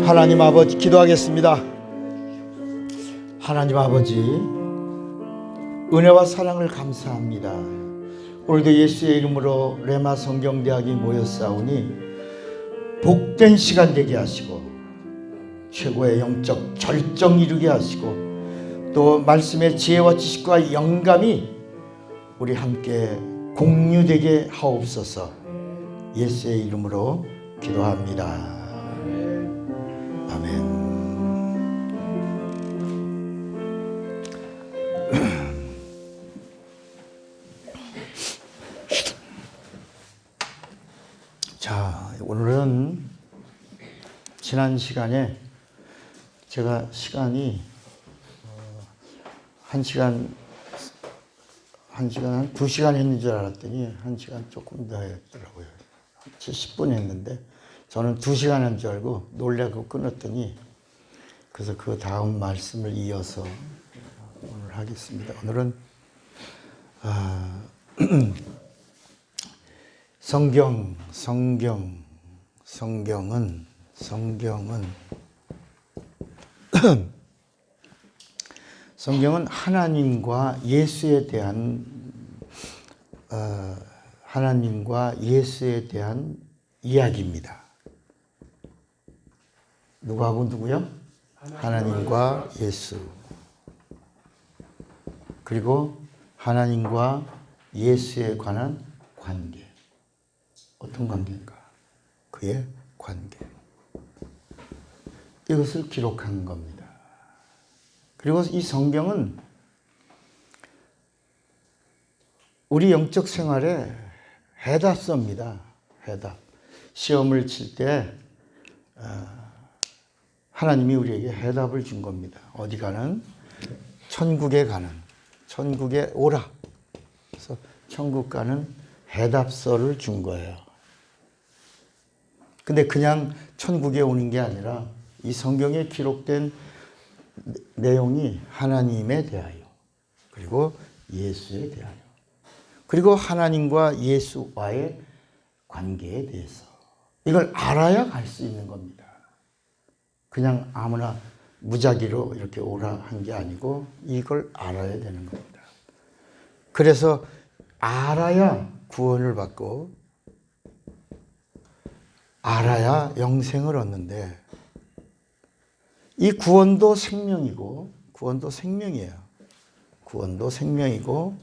하나님 아버지 기도하겠습니다. 하나님 아버지 은혜와 사랑을 감사합니다. 오늘도 예수의 이름으로 레마 성경대학이 모였사오니 복된 시간 되게 하시고 최고의 영적 절정 이루게 하시고 또 말씀의 지혜와 지식과 영감이 우리 함께 공유되게 하옵소서. 예수의 이름으로 기도합니다. 아멘. 자, 오늘은 지난 시간에 제가 시간이 1시간 한 2시간 했는 줄 알았더니 1시간 조금 더 했더라고요. 70분 했는데 저는 2시간 한 줄 알고 놀래고 끊었더니 그래서 그 다음 말씀을 이어서 오늘 하겠습니다. 오늘은 성경은 하나님과 예수에 대한 이야기입니다. 누구하고 누구요? 하나님과 예수. 그리고 하나님과 예수에 관한 관계. 어떤 관계인가? 그의 관계. 이것을 기록한 겁니다. 그리고 이 성경은 우리 영적 생활에 해답서입니다. 해답. 시험을 칠 때 하나님이 우리에게 해답을 준 겁니다. 어디 가는? 천국에 가는. 천국에 오라. 그래서 천국 가는 해답서를 준 거예요. 근데 그냥 천국에 오는 게 아니라 이 성경에 기록된 내용이 하나님에 대하여 그리고 예수에 대하여 그리고 하나님과 예수와의 관계에 대해서 이걸 알아야 갈 수 있는 겁니다. 그냥 아무나 무작위로 이렇게 오라 한 게 아니고 이걸 알아야 되는 겁니다. 그래서 알아야 구원을 받고 알아야 영생을 얻는데 이 구원도 생명이고 구원도 생명이에요. 구원도 생명이고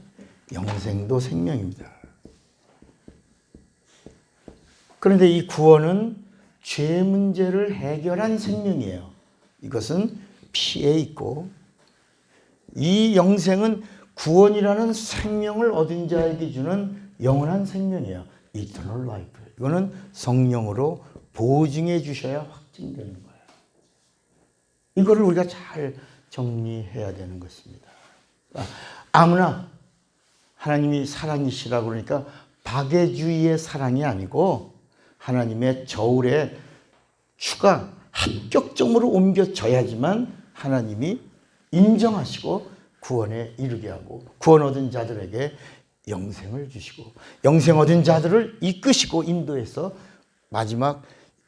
영생도 생명입니다. 그런데 이 구원은 죄 문제를 해결한 생명이에요. 이것은 피에 있고 이 영생은 구원이라는 생명을 얻은 자에게 주는 영원한 생명이에요. Eternal life. 이거는 성령으로 보증해 주셔야 확증되는 거예요. 이거를 우리가 잘 정리해야 되는 것입니다. 아무나 하나님이 사랑이시라고 그러니까 박애주의의 사랑이 아니고 하나님의 저울에 추가 합격점으로 옮겨져야지만 하나님이 인정하시고 구원에 이르게 하고 구원 얻은 자들에게 영생을 주시고 영생 얻은 자들을 이끄시고 인도해서 마지막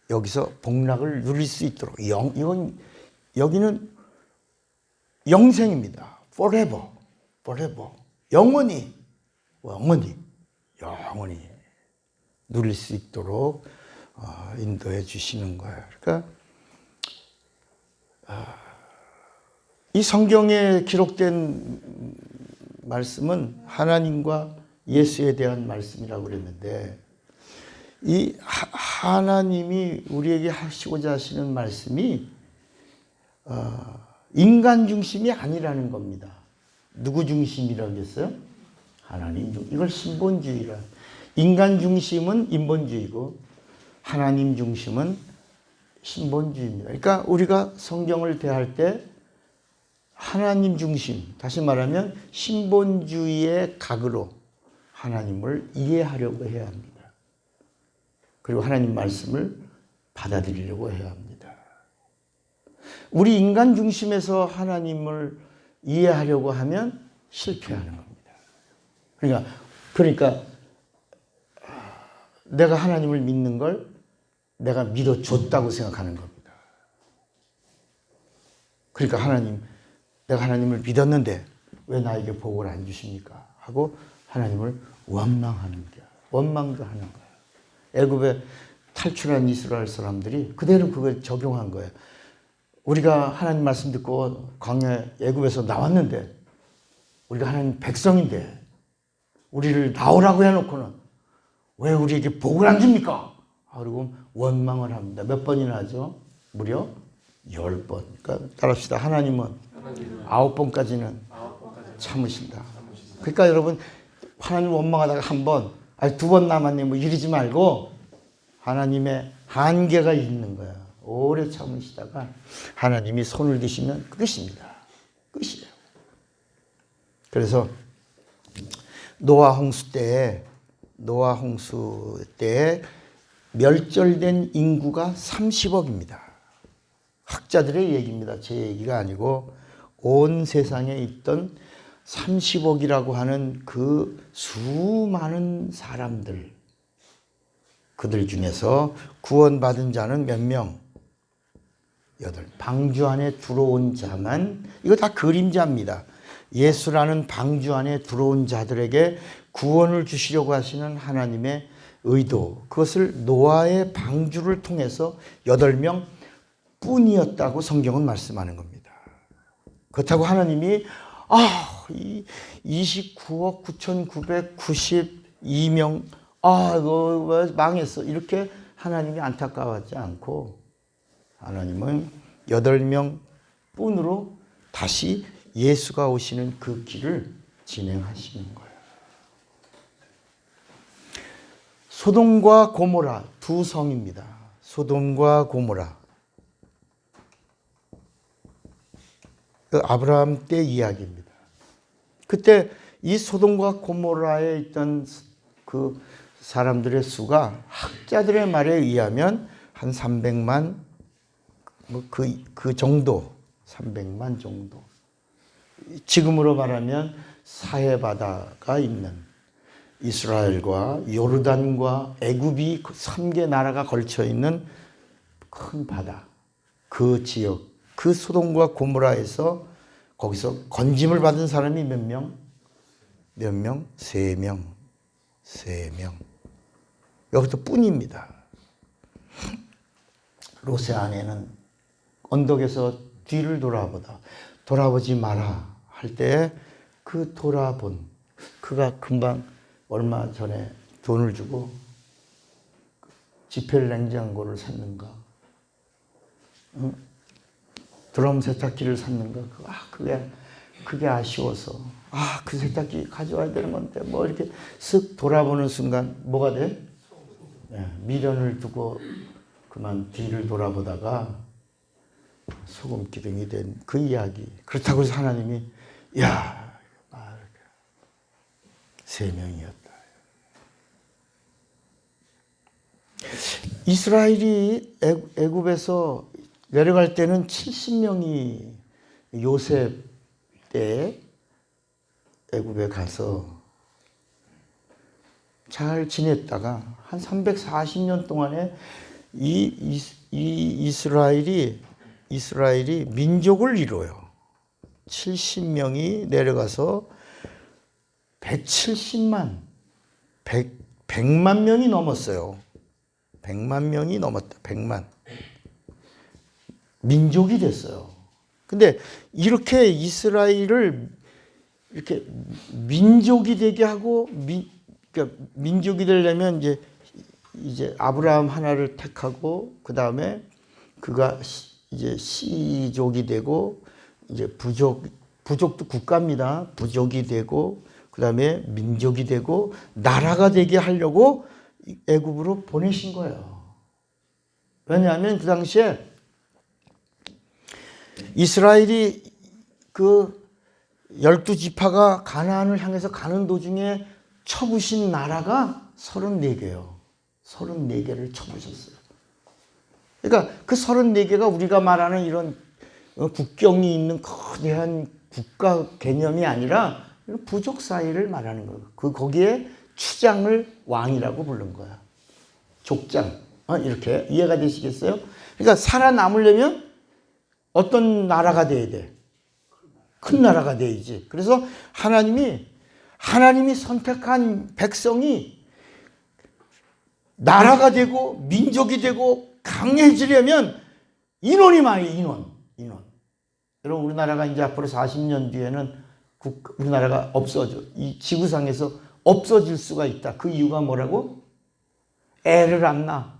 여기서 복락을 누릴 수 있도록 이건 여기는 영생입니다. forever, forever. 영원히 누릴 수 있도록 인도해 주시는 거예요. 그러니까 이 성경에 기록된 말씀은 하나님과 예수에 대한 말씀이라고 그랬는데 이 하나님이 우리에게 하시고자 하시는 말씀이 인간 중심이 아니라는 겁니다. 누구 중심이라고 했어요? 하나님 중심. 이걸 신본주의라. 인간 중심은 인본주의고 하나님 중심은 신본주의입니다. 그러니까 우리가 성경을 대할 때 하나님 중심, 다시 말하면 신본주의의 각으로 하나님을 이해하려고 해야 합니다. 그리고 하나님 말씀을 받아들이려고 해야 합니다. 우리 인간 중심에서 하나님을 이해하려고 하면 실패하는 겁니다. 그러니까 내가 하나님을 믿는 걸 내가 믿어줬다고 생각하는 겁니다. 그러니까 내가 하나님을 믿었는데 왜 나에게 복을 안 주십니까? 하고 하나님을 원망하는 거야. 원망도 하는 거야. 애굽에 탈출한 이스라엘 사람들이 그대로 그걸 적용한 거예요. 우리가 하나님 말씀 듣고 광야 애굽에서 나왔는데 우리가 하나님 백성인데 우리를 나오라고 해놓고는 왜 우리에게 복을 안 줍니까? 그리고 원망을 합니다. 몇 번이나 하죠? 무려 10번. 그러니까 따라합시다. 하나님은 9번까지는 참으신다. 그러니까 여러분 하나님 원망하다가 한 번, 아니 2번 남았네 뭐 이러지 말고 하나님의 한계가 있는 거야. 오래 참으시다가 하나님이 손을 드시면 끝입니다. 끝이에요. 그래서 노아 홍수 때에 멸절된 인구가 30억입니다. 학자들의 얘기입니다. 제 얘기가 아니고 온 세상에 있던 30억이라고 하는 그 수많은 사람들, 그들 중에서 구원받은 자는 몇 명? 8. 방주 안에 들어온 자만, 이거 다 그림자입니다. 예수라는 방주 안에 들어온 자들에게 구원을 주시려고 하시는 하나님의 의도, 그것을 노아의 방주를 통해서 8명 뿐이었다고 성경은 말씀하는 겁니다. 그렇다고 하나님이 29억 9,992명 이거 망했어 이렇게 하나님이 안타까워하지 않고 하나님은 8명 뿐으로 다시 예수가 오시는 그 길을 진행하시는 거예요. 소돔과 고모라 두 성입니다. 소돔과 고모라. 그 아브라함 때 이야기입니다. 그때 이 소돔과 고모라에 있던 그 사람들의 수가 학자들의 말에 의하면 한 300만 그 정도, 300만 정도. 지금으로 말하면 사해바다가 있는 이스라엘과 요르단과 애굽이 3개 나라가 걸쳐 있는 큰 바다, 그 지역, 그 소돔과 고모라에서 거기서 건짐을 받은 사람이 몇 명? 몇 명? 3명. 3명. 여기서 뿐입니다. 롯의 아내는 언덕에서 뒤를 돌아보지 마라 할 때 그 돌아본 그가 금방 얼마 전에 돈을 주고 지펠 냉장고를 샀는가, 드럼 세탁기를 샀는가, 그게 아쉬워서 그 세탁기 가져와야 되는 건데 뭐 이렇게 쓱 돌아보는 순간 뭐가 돼? 미련을 두고 그만 뒤를 돌아보다가 소금 기둥이 된 그 이야기. 그렇다고 해서 하나님이 3명이었다. 이스라엘이 애굽에서 내려갈 때는 70명이 요셉 때 애굽에 가서 잘 지냈다가 한 340년 동안에 이 이스라엘이 민족을 이뤄요. 70명이 내려가서 170만, 100만 명이 넘었어요. 100만 명이 넘었다. 100만. 민족이 됐어요. 근데 이렇게 이스라엘을 이렇게 민족이 되게 하고 그러니까 민족이 되려면 이제 아브라함 하나를 택하고 그 다음에 그가 이제 시족이 되고 이제 부족도 국가입니다. 부족이 되고 그 다음에 민족이 되고 나라가 되게 하려고 애굽으로 보내신 거예요. 왜냐하면 그 당시에 이스라엘이 그 12지파가 가나안을 향해서 가는 도중에 쳐부신 나라가 34개예요. 34개를 쳐부셨어요. 그러니까 그 34개가 우리가 말하는 이런 국경이 있는 거대한 국가 개념이 아니라 부족 사이를 말하는 거예요. 거기에 추장을 왕이라고 부른 거야. 족장. 이렇게 이해가 되시겠어요? 그러니까 살아남으려면 어떤 나라가 돼야 돼? 큰 나라가 돼야지. 그래서 하나님이 선택한 백성이 나라가 되고 민족이 되고 강해지려면 인원이 많아요. 인원. 여러분, 우리나라가 이제 앞으로 40년 뒤에는 우리나라가 이 지구상에서 없어질 수가 있다. 그 이유가 뭐라고? 애를 안 낳아.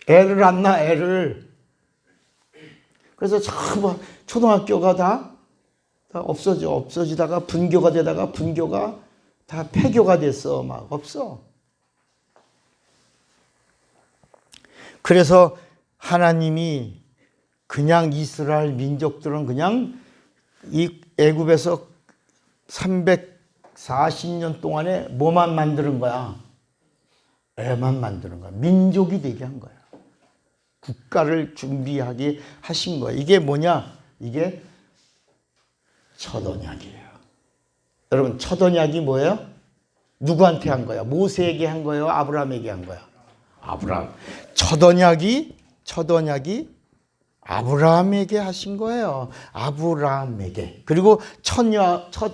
애를 안 낳아, 애를. 그래서 전부 초등학교가 다 없어지다가 분교가 되다가 분교가 다 폐교가 됐어. 막 없어. 그래서 하나님이 그냥 이스라엘 민족들은 그냥 이 애굽에서 340년 동안에 뭐만 만드는 거야? 애만 만드는 거야. 민족이 되게 한 거야. 국가를 준비하게 하신 거야. 이게 뭐냐? 이게 첫 언약이에요. 여러분, 첫 언약이 뭐예요? 누구한테 한 거야? 모세에게 한 거예요? 아브라함에게 한 거야? 아브라함. 첫 언약이 아브라함에게 하신 거예요. 아브라함에게. 그리고 첫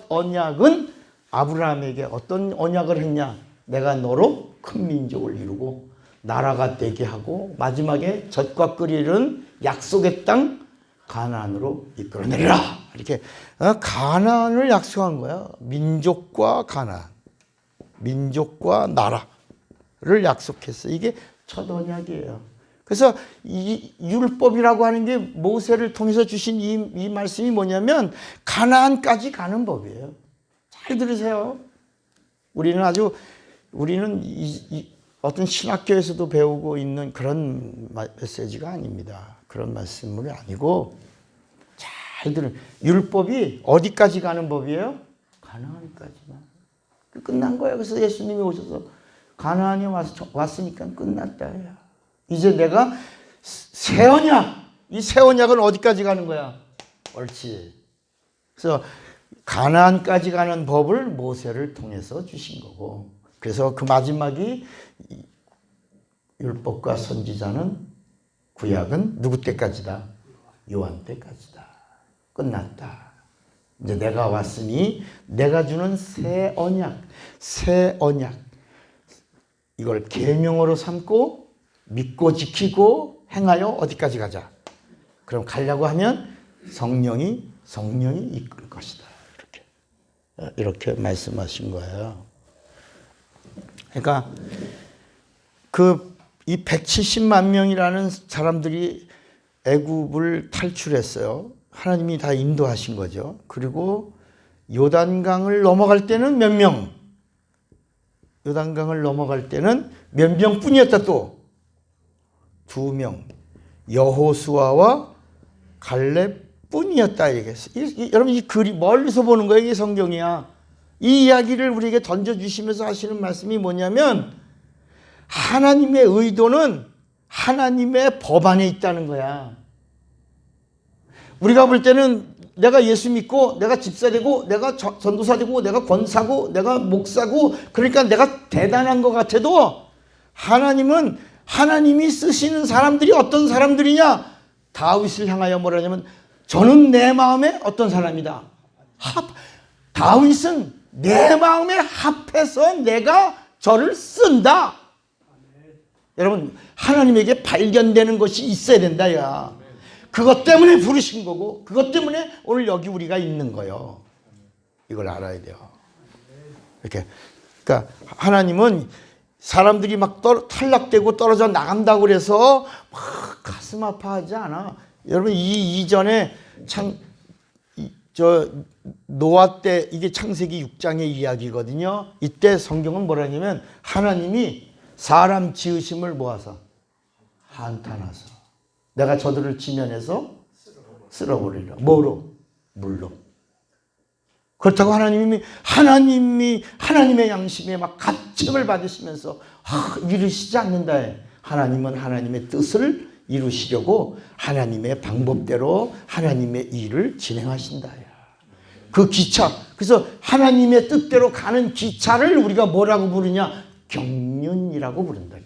언약은 아브라함에게 어떤 언약을 했냐? 내가 너로 큰 민족을 이루고 나라가 되게 하고 마지막에 젖과 끓이는 약속의 땅 가나안으로 이끌어내리라. 이렇게 가나안을 약속한 거야. 민족과 가나안, 민족과 나라를 약속했어. 이게 첫 언약이에요. 그래서 이 율법이라고 하는 게 모세를 통해서 주신 이 말씀이 뭐냐면 가나안까지 가는 법이에요. 잘 들으세요. 우리는 어떤 신학교에서도 배우고 있는 그런 메시지가 아닙니다. 그런 말씀이 아니고 잘 들은 율법이 어디까지 가는 법이에요? 가나안까지만. 끝난 거예요. 그래서 예수님이 오셔서 가나안에 왔으니까 끝났다. 이제 내가 새 언약, 이 새 언약은 어디까지 가는 거야? 옳지. 그래서 가나안까지 가는 법을 모세를 통해서 주신 거고, 그래서 그 마지막이 율법과 선지자는 구약은 누구 때까지다? 요한 때까지다. 끝났다. 이제 내가 왔으니 내가 주는 새 언약 이걸 계명으로 삼고 믿고 지키고 행하여 어디까지 가자? 그럼 가려고 하면 성령이 이끌 것이다. 이렇게 말씀하신 거예요. 그러니까 이 170만 명이라는 사람들이 애굽을 탈출했어요. 하나님이 다 인도하신 거죠. 그리고 요단강을 넘어갈 때는 몇 명? 요단강을 넘어갈 때는 몇 명뿐이었다. 또 2명. 여호수아와 갈렙뿐이었다 얘기했어. 여러분, 이 글이 멀리서 보는 거예요. 이게 성경이야. 이 이야기를 우리에게 던져주시면서 하시는 말씀이 뭐냐면 하나님의 의도는 하나님의 법 안에 있다는 거야. 우리가 볼 때는 내가 예수 믿고 내가 집사 되고 내가 전도사 되고 내가 권사고 내가 목사고 그러니까 내가 대단한 것 같아도 하나님은 하나님이 쓰시는 사람들이 어떤 사람들이냐? 다윗을 향하여 뭐라냐면 저는 내 마음에 어떤 사람이다. 다윗은 내 마음에 합해서 내가 저를 쓴다. 여러분, 하나님에게 발견되는 것이 있어야 된다. 야. 그것 때문에 부르신 거고 그것 때문에 오늘 여기 우리가 있는 거예요. 이걸 알아야 돼요. 이렇게. 그러니까 하나님은 사람들이 막 탈락되고 떨어져 나간다고 그래서 막 가슴 아파하지 않아. 여러분, 이전에 노아 때 이게 창세기 6장의 이야기거든요. 이때 성경은 뭐라냐면 하나님이 사람 지으심을 모아서 한탄하서 내가 저들을 지면에서 쓸어버리라. 뭐로? 물로. 그렇다고 하나님의 양심에 막 가책을 받으시면서 이르시지 않는다. 하나님은 하나님의 뜻을 이루시려고 하나님의 방법대로 하나님의 일을 진행하신다. 그 기차, 그래서 하나님의 뜻대로 가는 기차를 우리가 뭐라고 부르냐? 경륜이라고 부른다.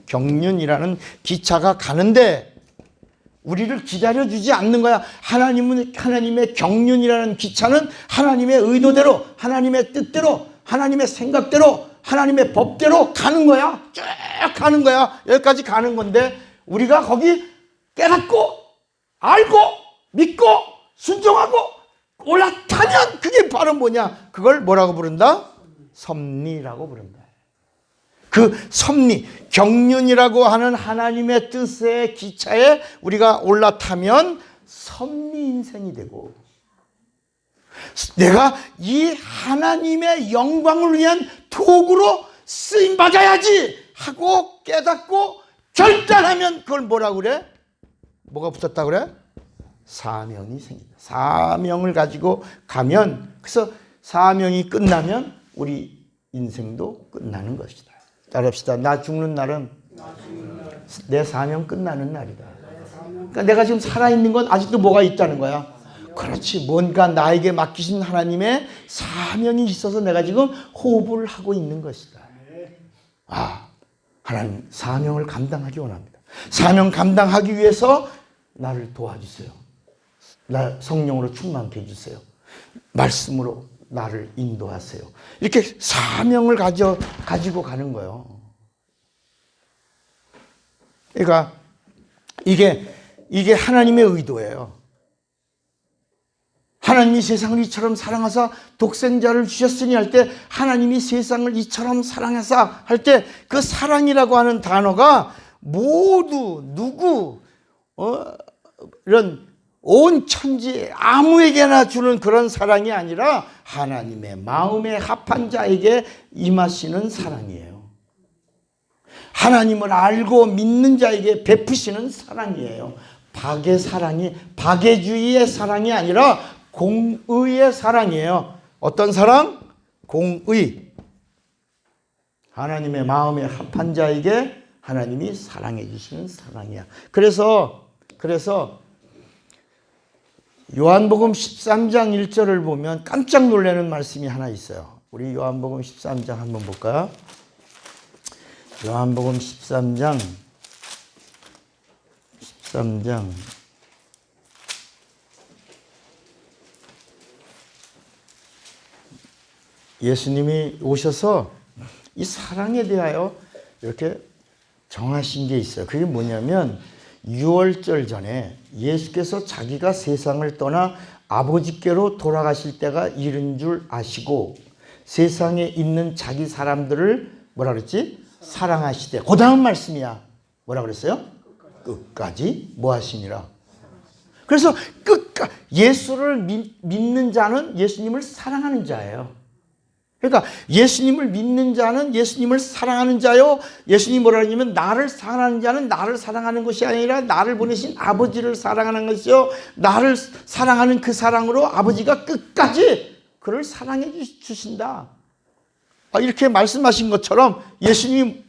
경륜이라는 기차가 가는데 우리를 기다려주지 않는 거야. 하나님의 경륜이라는 기차는 하나님의 의도대로, 하나님의 뜻대로, 하나님의 생각대로, 하나님의 법대로 가는 거야. 쭉 가는 거야. 여기까지 가는 건데 우리가 거기 깨닫고 알고 믿고 순종하고 올라타면 그게 바로 뭐냐? 그걸 뭐라고 부른다? 섭리라고 부른다. 그 섭리, 경륜이라고 하는 하나님의 뜻의 기차에 우리가 올라타면 섭리 인생이 되고 내가 이 하나님의 영광을 위한 도구로 쓰임 받아야지 하고 깨닫고 결단하면 그걸 뭐라고 그래? 뭐가 붙었다 그래? 사명이 생긴다. 사명을 가지고 가면, 그래서 사명이 끝나면 우리 인생도 끝나는 것이다. 따라합시다. 나 죽는 날은 내 사명 끝나는 날이다. 그러니까 내가 지금 살아있는 건 아직도 뭐가 있다는 거야. 그렇지. 뭔가 나에게 맡기신 하나님의 사명이 있어서 내가 지금 호흡을 하고 있는 것이다. 하나님 사명을 감당하기 원합니다. 사명 감당하기 위해서 나를 도와주세요. 나 성령으로 충만케 해주세요. 말씀으로 나를 인도하세요. 이렇게 사명을 가지고 가는 거예요. 그러니까 이게 하나님의 의도예요. 하나님이 세상을 이처럼 사랑하사 독생자를 주셨으니 할 때 하나님이 세상을 이처럼 사랑하사 할 때 그 사랑이라고 하는 단어가 모두 누구 이런 온 천지 아무에게나 주는 그런 사랑이 아니라 하나님의 마음에 합한 자에게 임하시는 사랑이에요. 하나님을 알고 믿는 자에게 베푸시는 사랑이에요. 박애주의의 사랑이 아니라 공의의 사랑이에요. 어떤 사랑? 공의. 하나님의 마음에 합한 자에게 하나님이 사랑해 주시는 사랑이야. 그래서 요한복음 13장 1절을 보면 깜짝 놀라는 말씀이 하나 있어요. 우리 요한복음 13장 한번 볼까요? 요한복음 13장 예수님이 오셔서 이 사랑에 대하여 이렇게 정하신 게 있어요. 그게 뭐냐면 유월절 전에 예수께서 자기가 세상을 떠나 아버지께로 돌아가실 때가 이른 줄 아시고 세상에 있는 자기 사람들을 뭐라 그랬지? 사랑하시되. 그 다음 말씀이야. 뭐라 그랬어요? 끝까지 뭐 하시니라. 그래서 예수를 믿는 자는 예수님을 사랑하는 자예요. 그러니까 예수님을 믿는 자는 예수님을 사랑하는 자요. 예수님이 뭐라 하냐면 나를 사랑하는 자는 나를 사랑하는 것이 아니라 나를 보내신 아버지를 사랑하는 것이요. 나를 사랑하는 그 사랑으로 아버지가 끝까지 그를 사랑해 주신다. 이렇게 말씀하신 것처럼 예수님이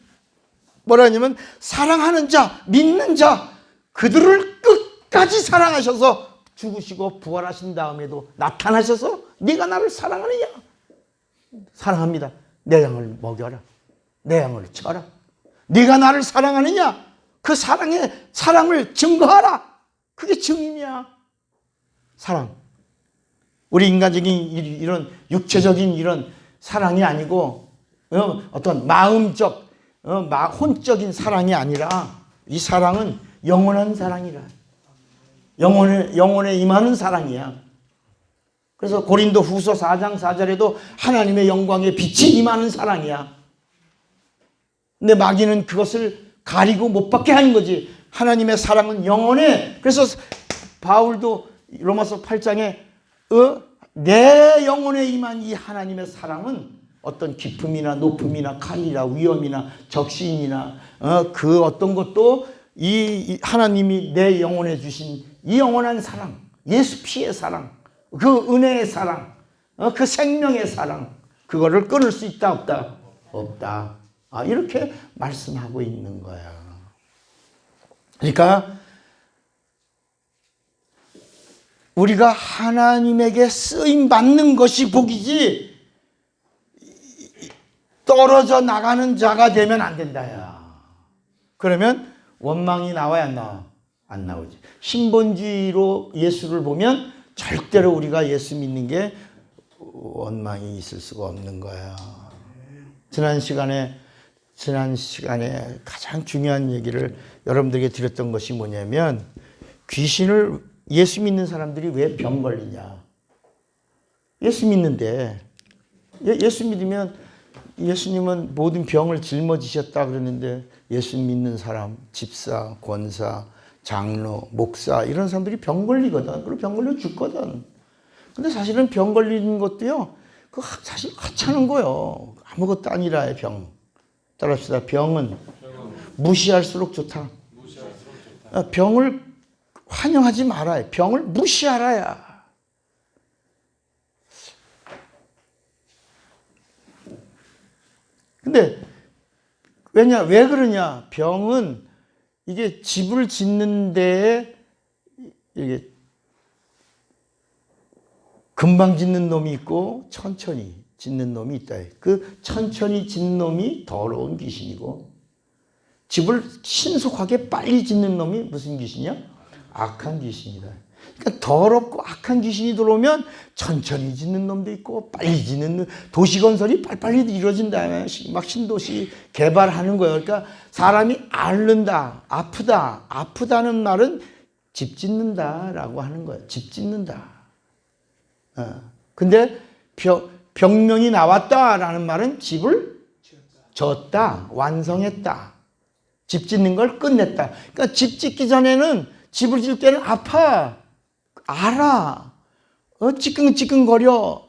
뭐라 하냐면 사랑하는 자, 믿는 자 그들을 끝까지 사랑하셔서 죽으시고 부활하신 다음에도 나타나셔서 네가 나를 사랑하느냐? 사랑합니다. 내 양을 먹여라. 내 양을 쳐라. 네가 나를 사랑하느냐? 그 사랑을 증거하라. 그게 증인이야. 사랑. 우리 인간적인 이런 육체적인 이런 사랑이 아니고 어떤 마음적, 혼적인 사랑이 아니라 이 사랑은 영원한 사랑이라. 영혼에 임하는 사랑이야. 그래서 고린도 후서 4장 4절에도 하나님의 영광의 빛이 임하는 사랑이야. 근데 마귀는 그것을 가리고 못 받게 하는 거지. 하나님의 사랑은 영원해. 그래서 바울도 로마서 8장에 내 영혼에 임한 이 하나님의 사랑은 어떤 기쁨이나 높음이나 칼이나 위험이나 적신이나 그 어떤 것도 이 하나님이 내 영혼에 주신 이 영원한 사랑, 예수 피의 사랑, 그 은혜의 사랑, 그 생명의 사랑, 그거를 끊을 수 있다 없다? 없다. 이렇게 말씀하고 있는 거야. 그러니까 우리가 하나님에게 쓰임 받는 것이 복이지 떨어져 나가는 자가 되면 안 된다. 야. 그러면 원망이 나와야 안 나와? 안 나오지. 신본주의로 예수를 보면 절대로 우리가 예수 믿는 게 원망이 있을 수가 없는 거야. 지난 시간에 가장 중요한 얘기를 여러분들에게 드렸던 것이 뭐냐면, 귀신을 예수 믿는 사람들이 왜 병 걸리냐. 예수 믿는데, 예수 믿으면 예수님은 모든 병을 짊어지셨다 그러는데, 예수 믿는 사람, 집사, 권사, 장로, 목사 이런 사람들이 병 걸리거든. 그리고 병 걸려 죽거든. 근데 사실은 병 걸리는 것도요, 그 사실 하찮은 거예요. 아무것도 아니라의 병. 따라합시다. 병은 무시할수록 좋다. 병을 환영하지 말아요. 병을 무시하라야. 근데 왜 그러냐? 병은 이게 집을 짓는 데에 이게 금방 짓는 놈이 있고 천천히 짓는 놈이 있다. 그 천천히 짓는 놈이 더러운 귀신이고, 집을 신속하게 빨리 짓는 놈이 무슨 귀신이야? 악한 귀신이다. 그러니까 더럽고 악한 귀신이 들어오면 천천히 짓는 놈도 있고 빨리 짓는 놈, 도시 건설이 빨리빨리 이루어진다. 막 신도시 개발하는 거예요. 그러니까 사람이 앓는다, 아프다. 아프다는 말은 집 짓는다라고 하는 거예요. 집 짓는다. 근데 병명이 나왔다라는 말은 집을 졌다, 완성했다. 집 짓는 걸 끝냈다. 그러니까 집 짓기 전에는, 집을 지을 때는 아파. 알아. 찌끈찌끈거려.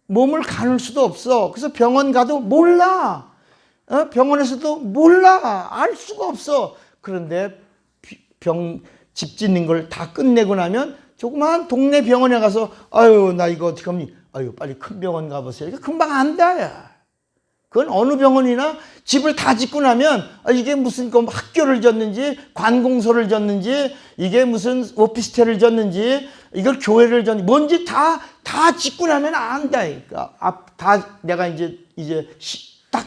몸을 가눌 수도 없어. 그래서 병원 가도 몰라. 병원에서도 몰라. 알 수가 없어. 그런데 집 짓는 걸 다 끝내고 나면 조그마한 동네 병원에 가서, 아유, 나 이거 어떻게 하니? 아유, 빨리 큰 병원 가보세요. 금방 안다, 야. 그건 어느 병원이나 집을 다 짓고 나면, 이게 무슨 학교를 짓는지, 관공서를 짓는지, 이게 무슨 오피스텔을 짓는지, 이걸 교회를 짓는지, 뭔지 다 짓고 나면 안다. 그러니까 다 내가 이제 딱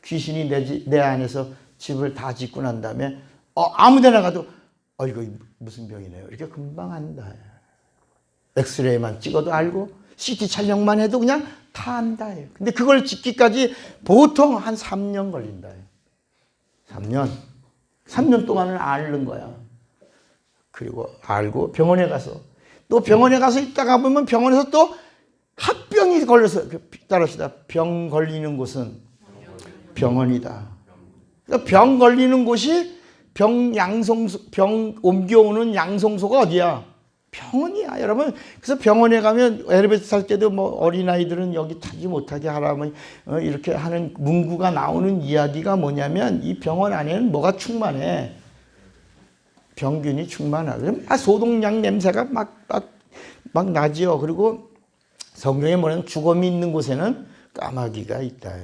귀신이 내 안에서 집을 다 짓고 난 다음에, 아무 데나 가도, 이거 무슨 병이네요. 이렇게 금방 안다. 엑스레이만 찍어도 알고, CT 촬영만 해도 그냥 다 안다. 근데 그걸 짓기까지 보통 한 3년 걸린다. 3년 동안을 앓는 거야. 그리고 알고 병원에 가서, 또 병원에 가서 있다가 보면 병원에서 또 합병이 걸려서, 따라합시다. 병 걸리는 곳은 병원이다. 그러니까 병 걸리는 곳이 병 옮겨오는 양성소가 어디야? 병원이야, 여러분. 그래서 병원에 가면 엘리베이터 탈 때도 어린아이들은 여기 타지 못하게 하라면 이렇게 하는 문구가 나오는 이야기가 뭐냐면, 이 병원 안에는 뭐가 충만해? 병균이 충만하고, 소독약 냄새가 막 나지요. 그리고 성경에 뭐냐면 주검이 있는 곳에는 까마귀가 있다.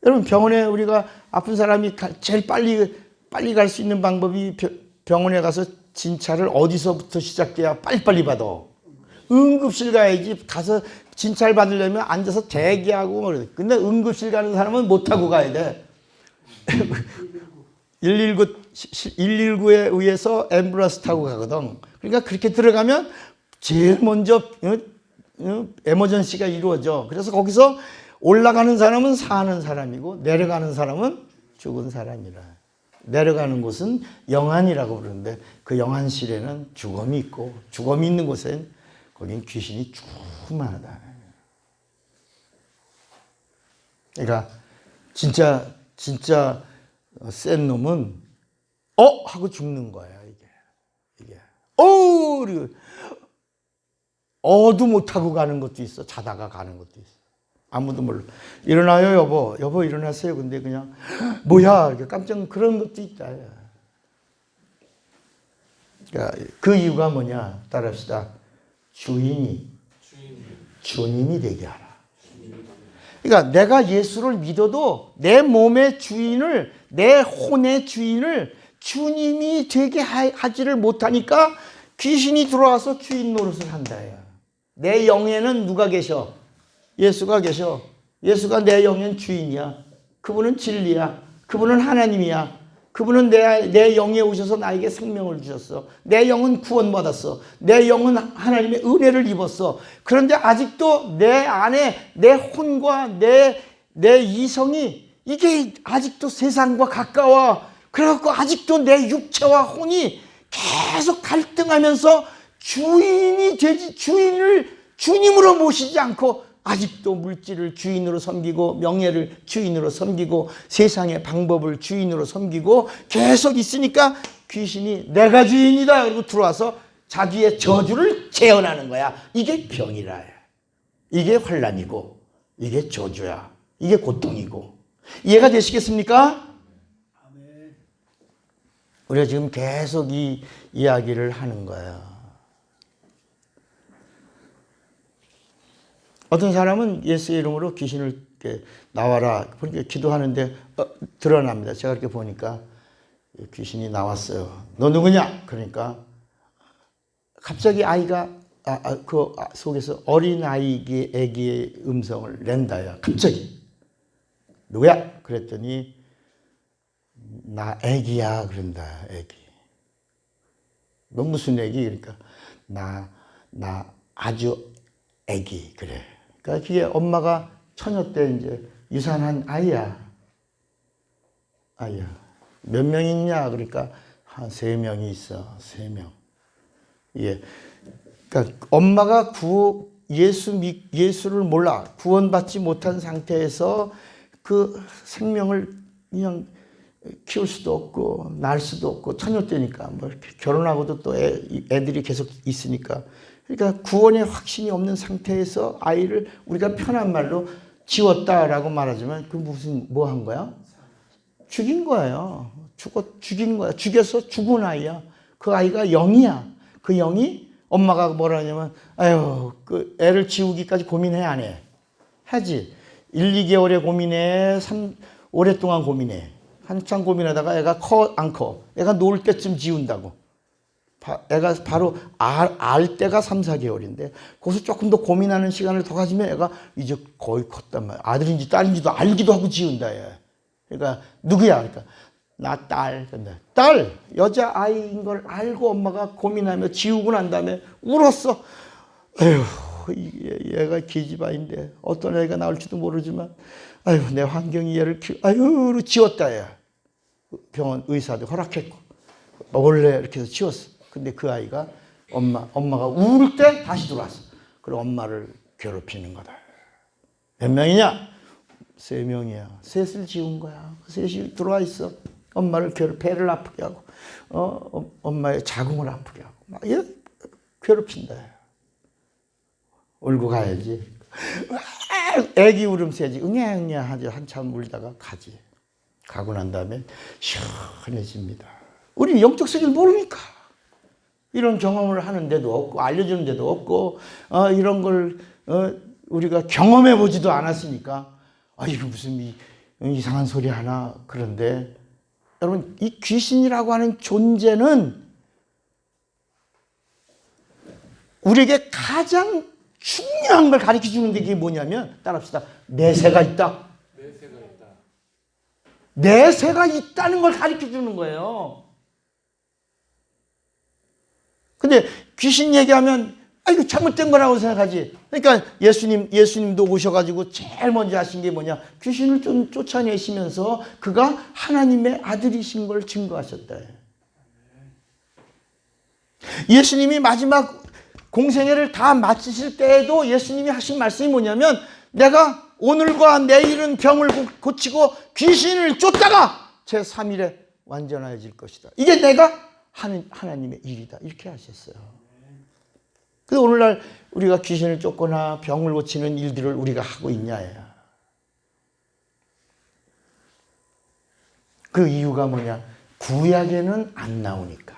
여러분, 병원에 우리가 아픈 사람이 제일 빨리 갈 수 있는 방법이, 병원에 가서 진찰을 어디서부터 시작돼야 빨리빨리 받아? 응급실 가야지. 가서 진찰 받으려면 앉아서 대기하고 그래. 근데 응급실 가는 사람은 못 타고 가야 돼. 119에 의해서 앰뷸런스 타고 가거든. 그러니까 그렇게 들어가면 제일 먼저 에머전시가 이루어져. 그래서 거기서 올라가는 사람은 사는 사람이고 내려가는 사람은 죽은 사람이라. 내려가는 곳은 영안이라고 부르는데, 그 영안실에는 주검이 있고, 주검이 있는 곳엔 거긴 귀신이 충만하다. 그러니까 진짜 센 놈은 하고 죽는 거야. 이게 어도 못하고 가는 것도 있어. 자다가 가는 것도 있어. 아무도 몰라. 일어나요, 여보 일어나세요. 근데 그냥 뭐야, 이렇게 깜짝, 그런 것도 있다. 그러니까 그 이유가 뭐냐? 따라합시다. 주님이 되게 하라. 그러니까 내가 예수를 믿어도 내 몸의 주인을 내 혼의 주인을 주님이 되게 하지를 못하니까 귀신이 들어와서 주인 노릇을 한다. 내 영에는 누가 계셔? 예수가 계셔. 예수가 내 영의 주인이야. 그분은 진리야. 그분은 하나님이야. 그분은 내 영에 오셔서 나에게 생명을 주셨어. 내 영은 구원받았어. 내 영은 하나님의 은혜를 입었어. 그런데 아직도 내 안에 내 혼과 내 이성이 이게 아직도 세상과 가까워. 그래갖고 아직도 내 육체와 혼이 계속 갈등하면서 주인을 주님으로 모시지 않고 아직도 물질을 주인으로 섬기고 명예를 주인으로 섬기고 세상의 방법을 주인으로 섬기고 계속 있으니까 귀신이 내가 주인이다 그리고 들어와서 자기의 저주를 재현하는 거야. 이게 병이라. 이게 환난이고 이게 저주야. 이게 고통이고. 이해가 되시겠습니까? 우리가 지금 계속 이 이야기를 하는 거예요. 어떤 사람은 예수의 이름으로 귀신을 이렇게 나와라. 그렇게 기도하는데 드러납니다. 제가 이렇게 보니까 귀신이 나왔어요. 너 누구냐? 그러니까 갑자기 아이가 그 속에서 어린 애기의 음성을 낸다요. 갑자기 누구야? 그랬더니 나 애기야 그런다. 애기. 너 무슨 애기? 그러니까 나 아주 애기 그래. 그러니까 그게 엄마가 처녀 때 이제 유산한 아이야. 몇 명 있냐? 그러니까 한 3명이 있어. 3명. 예. 그러니까 엄마가 예수를 몰라. 구원받지 못한 상태에서 그 생명을 그냥 키울 수도 없고 낳을 수도 없고 처녀 때니까 뭐 이렇게 결혼하고도 또 애들이 계속 있으니까 그러니까 구원의 확신이 없는 상태에서 아이를 우리가 편한 말로 지웠다라고 말하지만 그 무슨 뭐 한 거야? 죽인 거예요. 죽인 거야. 죽여서 죽은 아이야. 그 아이가 영이야. 그 영이 엄마가 뭐라 하냐면 아유 그 애를 지우기까지 고민해 안 해? 하지. 1, 2개월에 고민해. 오랫동안 고민해. 한참 고민하다가 애가 커 안 커? 애가 놀 때쯤 지운다고. 애가 바로 알 때가 3, 4개월인데 거기서 조금 더 고민하는 시간을 더 가지면 애가 이제 거의 컸단 말이야. 아들인지 딸인지도 알기도 하고 지운다. 얘. 그러니까 누구야? 그러니까 나 딸. 딸 여자아이인 걸 알고 엄마가 고민하며 지우고 난 다음에 울었어. 에휴 얘가 기집아인데 어떤 애가 나올지도 모르지만 아유 내 환경이 얘를 아유 지웠다. 얘. 병원 의사도 허락했고 원래 이렇게 해서 지웠어. 근데 그 아이가 엄마가 울 때 다시 들어왔어. 그리고 엄마를 괴롭히는 거다. 몇 명이냐? 3명이야. 셋을 지운 거야. 셋이 들어와 있어. 엄마를 배를 아프게 하고 엄마의 자궁을 아프게 하고 막 괴롭힌다. 울고 가야지. 애기 울음 세지. 응애 하지. 한참 울다가 가지. 가고 난 다음에 시원해집니다. 우리 영적 세계를 모르니까. 이런 경험을 하는 데도 없고 알려주는 데도 없고 이런 걸 우리가 경험해 보지도 않았으니까 이거 무슨 이상한 소리 하나. 그런데 여러분 이 귀신이라고 하는 존재는 우리에게 가장 중요한 걸 가르쳐 주는 게 뭐냐면 따라합시다. 내세가 있다. 내세가 있다는 걸 가르쳐 주는 거예요. 근데 귀신 얘기하면 이거 잘못된 거라고 생각하지. 그러니까 예수님도 오셔가지고 제일 먼저 하신 게 뭐냐? 귀신을 좀 쫓아내시면서 그가 하나님의 아들이신 걸 증거하셨다. 예수님이 마지막 공생애를 다 마치실 때에도 예수님이 하신 말씀이 뭐냐면 내가 오늘과 내일은 병을 고치고 귀신을 쫓다가 제3일에 완전해질 것이다. 이게 내가 하는 하나님의 일이다. 이렇게 하셨어요. 그래서 오늘날 우리가 귀신을 쫓거나 병을 고치는 일들을 우리가 하고 있냐예요. 그 이유가 뭐냐? 구약에는 안 나오니까.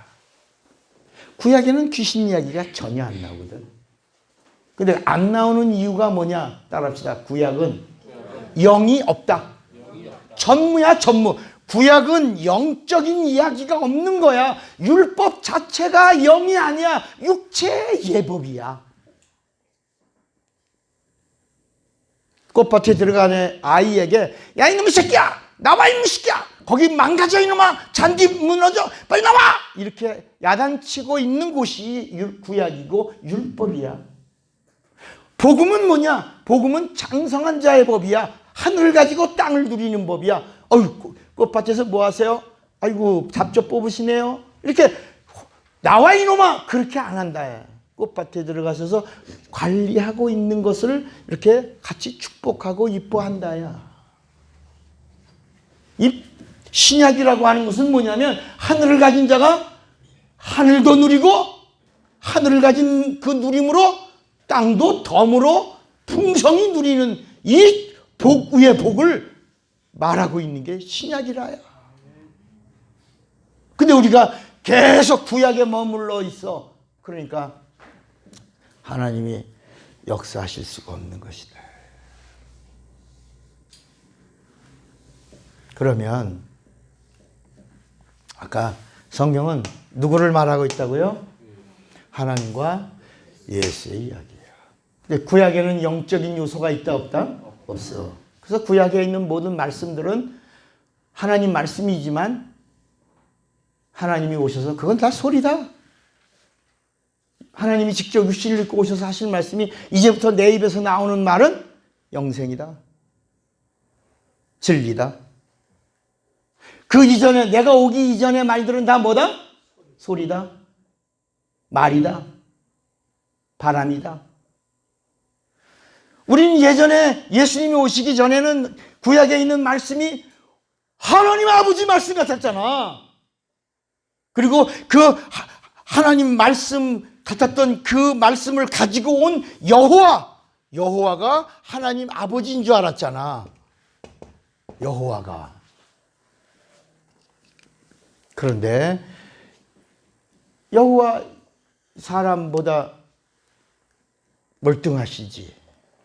구약에는 귀신 이야기가 전혀 안 나오거든. 근데 안 나오는 이유가 뭐냐? 따라합시다. 구약은 영이 없다. 전무야 전무. 구약은 영적인 이야기가 없는 거야. 율법 자체가 영이 아니야. 육체의 예법이야. 꽃밭에 들어가는 아이에게 야 이놈의 새끼야 나와 이놈의 새끼야 거기 망가져 이놈아 잔디 무너져 빨리 나와 이렇게 야단치고 있는 곳이 구약이고 율법이야. 복음은 뭐냐? 복음은 장성한 자의 법이야. 하늘을 가지고 땅을 누리는 법이야. 어휴 꽃밭에서 뭐 하세요? 아이고 잡초 뽑으시네요. 이렇게 나와 이놈아 그렇게 안 한다. 꽃밭에 들어가셔서 관리하고 있는 것을 이렇게 같이 축복하고 이뻐한다야. 이 신약이라고 하는 것은 뭐냐면 하늘을 가진 자가 하늘도 누리고 하늘을 가진 그 누림으로 땅도 덤으로 풍성히 누리는 이 복 위의 복을 말하고 있는 게 신약이라야. 근데 우리가 계속 구약에 머물러 있어. 그러니까 하나님이 역사하실 수가 없는 것이다. 그러면 아까 성경은 누구를 말하고 있다고요? 하나님과 예수의 이야기예요. 근데 구약에는 영적인 요소가 있다 없다? 없어. 그래서 구약에 있는 모든 말씀들은 하나님 말씀이지만 하나님이 오셔서 그건 다 소리다. 하나님이 직접 육신을 입고 오셔서 하실 말씀이 이제부터 내 입에서 나오는 말은 영생이다. 진리다. 그 이전에 내가 오기 이전의 말들은 다 뭐다? 소리다. 말이다. 바람이다. 우리는 예전에 예수님이 오시기 전에는 구약에 있는 말씀이 하나님 아버지 말씀 같았잖아. 그리고 그 하나님 말씀 같았던 그 말씀을 가지고 온 여호와가 하나님 아버지인 줄 알았잖아. 여호와가. 그런데 여호와 사람보다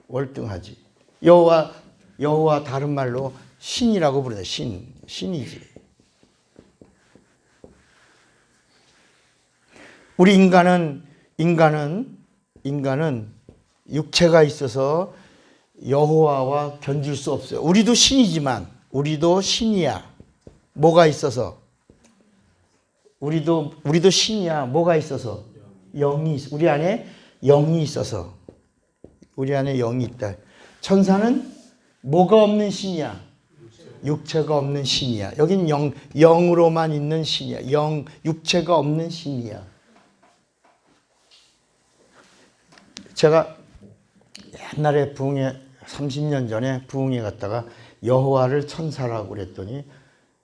월등하지. 여호와 다른 말로 신이라고 부르네. 신이지. 우리 인간은 육체가 있어서 여호와와 견줄 수 없어요. 우리도 신이지만 우리도 신이야. 뭐가 있어서? 우리도 신이야. 뭐가 있어서? 영이 있어. 우리 안에 영이 있어서. 우리 안에 영이 있다. 천사는 뭐가 없는 신이야? 육체가 없는 신이야. 여긴 영으로만 있는 신이야. 육체가 없는 신이야. 제가 옛날에 30년 전에 부흥회 갔다가 여호와를 천사라고 그랬더니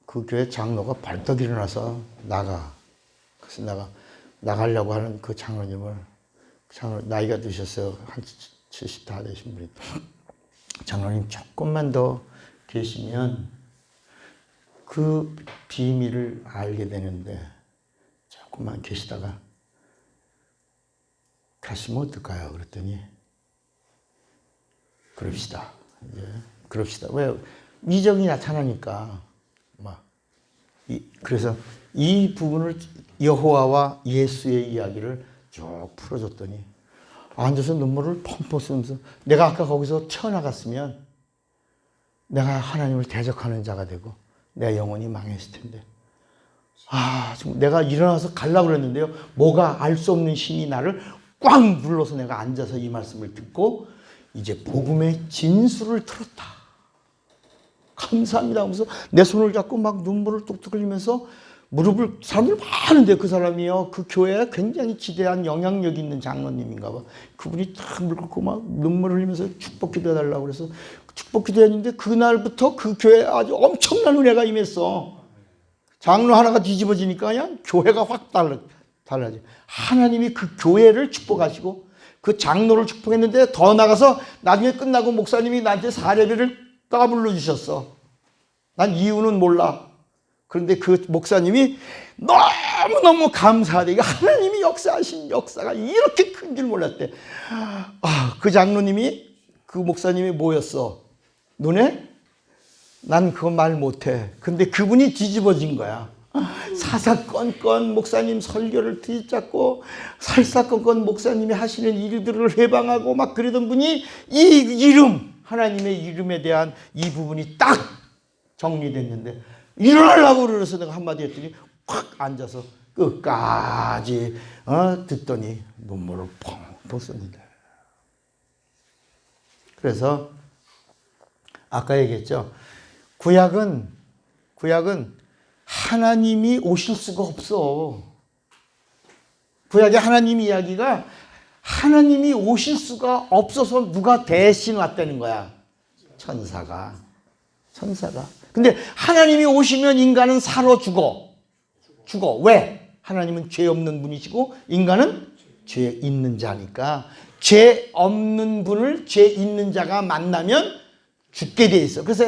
그 교회 장로가 벌떡 일어나서 그래서 나가려고 하는 그 장로님을, 나이가 드셨어요. 한 70 다 되신 분이. 장로님 조금만 더 계시면 그 비밀을 알게 되는데 조금만 계시다가 가시면 어떨까요? 그랬더니 그럽시다. 왜? 이적이 나타나니까. 그래서 이 부분을 여호와와 예수의 이야기를 쭉 풀어줬더니 앉아서 눈물을 펑펑 쓰면서 내가 아까 거기서 튀어나갔으면 내가 하나님을 대적하는 자가 되고 내 영혼이 망했을 텐데 지금 내가 일어나서 가려고 그랬는데요. 뭐가 알 수 없는 신이 나를 꽉 눌러서 내가 앉아서 이 말씀을 듣고 이제 복음의 진수를 들었다. 감사합니다 하면서 내 손을 잡고 막 눈물을 뚝뚝 흘리면서 사람들 많은데 그 사람이요. 그 교회에 굉장히 지대한 영향력 있는 장로님인가 봐. 그분이 딱 물고 막 눈물을 흘리면서 축복 기도해달라고 그래서 축복 기도했는데 그날부터 그 교회에 아주 엄청난 은혜가 임했어. 장로 하나가 뒤집어지니까 그냥 교회가 확 달라져. 하나님이 그 교회를 축복하시고 그 장로를 축복했는데 더 나가서 나중에 끝나고 목사님이 나한테 사례비를 따블로 주셨어. 난 이유는 몰라. 그런데 그 목사님이 너무너무 감사하대. 하나님이 역사하신 역사가 이렇게 큰 줄 몰랐대. 그 장로님이, 그 목사님이 뭐였어? 눈에 난 그거 말 못해. 근데 그분이 뒤집어진 거야. 사사건건 목사님 설교를 뒤잡고 살사건건 목사님이 하시는 일들을 해방하고 막 그러던 분이 이 이름, 하나님의 이름에 대한 이 부분이 딱 정리됐는데 일어나려고 그래서 내가 한마디 했더니 확 앉아서 끝까지 듣더니 눈물을 펑펑 쏟는다. 그래서 아까 얘기했죠. 구약은 하나님이 오실 수가 없어. 구약의 하나님 이야기가 하나님이 오실 수가 없어서 누가 대신 왔다는 거야. 천사가. 근데 하나님이 오시면 인간은 살아 죽어. 왜? 하나님은 죄 없는 분이시고 인간은 죄 있는 자니까 죄 없는 분을 죄 있는 자가 만나면 죽게 돼 있어. 그래서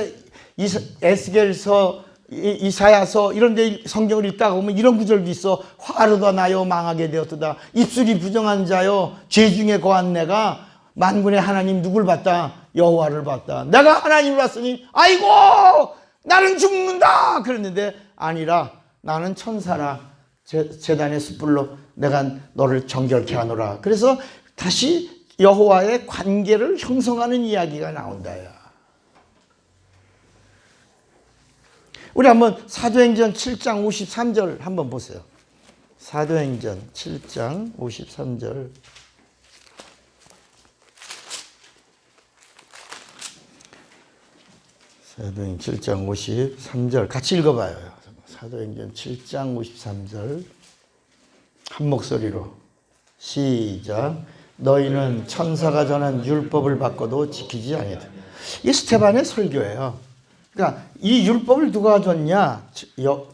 에스겔서, 이사야서 이런 데 성경을 읽다가 보면 이런 구절도 있어. 화로다 나요 망하게 되었도다. 입술이 부정한 자요 죄 중에 거한 내가 만군의 하나님 누굴 봤다? 여호와를 봤다. 내가 하나님을 봤으니 아이고 나는 죽는다 그랬는데 아니라 나는 천사라 제단의 숯불로 내가 너를 정결케 하노라. 그래서 다시 여호와의 관계를 형성하는 이야기가 나온다요. 우리 한번 사도행전 7장 53절 한번 보세요. 사도행전 7장 53절. 사도행전 7장 53절 같이 읽어봐요. 사도행전 7장 53절 한 목소리로 시작. 너희는 천사가 전한 율법을 받고도 지키지 아니하다. 이게 스테반의 설교예요. 그러니까 이 율법을 누가 줬냐?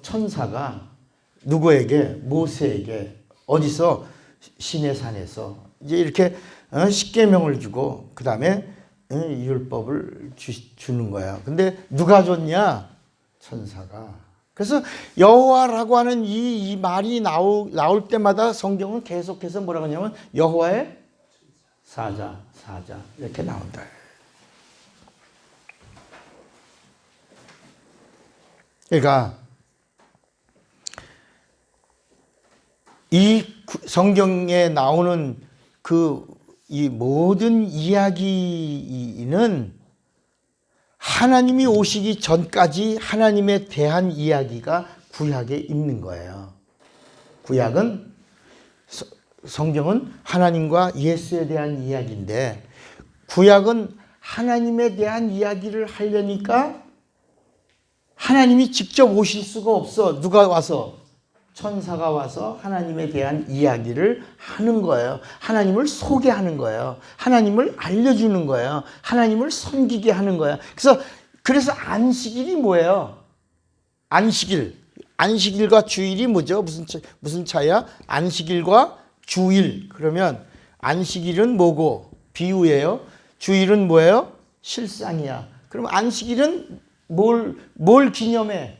천사가 누구에게? 모세에게. 어디서? 시내산에서. 이제 이렇게 십계명을 주고 그 다음에 율법을 주는 거야. 근데 누가 줬냐? 천사가. 그래서 여호와라고 하는 이 말이 나올 때마다 성경은 계속해서 뭐라고 하냐면 여호와의 사자 이렇게 나온다. 그러니까 이 성경에 나오는 이 모든 이야기는 하나님이 오시기 전까지 하나님에 대한 이야기가 구약에 있는 거예요. 구약은 성경은 하나님과 예수에 대한 이야기인데 구약은 하나님에 대한 이야기를 하려니까 하나님이 직접 오실 수가 없어. 누가 와서? 천사가 와서 하나님에 대한 이야기를 하는 거예요. 하나님을 소개하는 거예요. 하나님을 알려주는 거예요. 하나님을 섬기게 하는 거예요. 그래서 안식일이 뭐예요? 안식일과 주일이 뭐죠? 무슨 차이야? 안식일과 주일. 그러면 안식일은 뭐고? 비유예요. 주일은 뭐예요? 실상이야. 그럼 안식일은 뭘 기념해?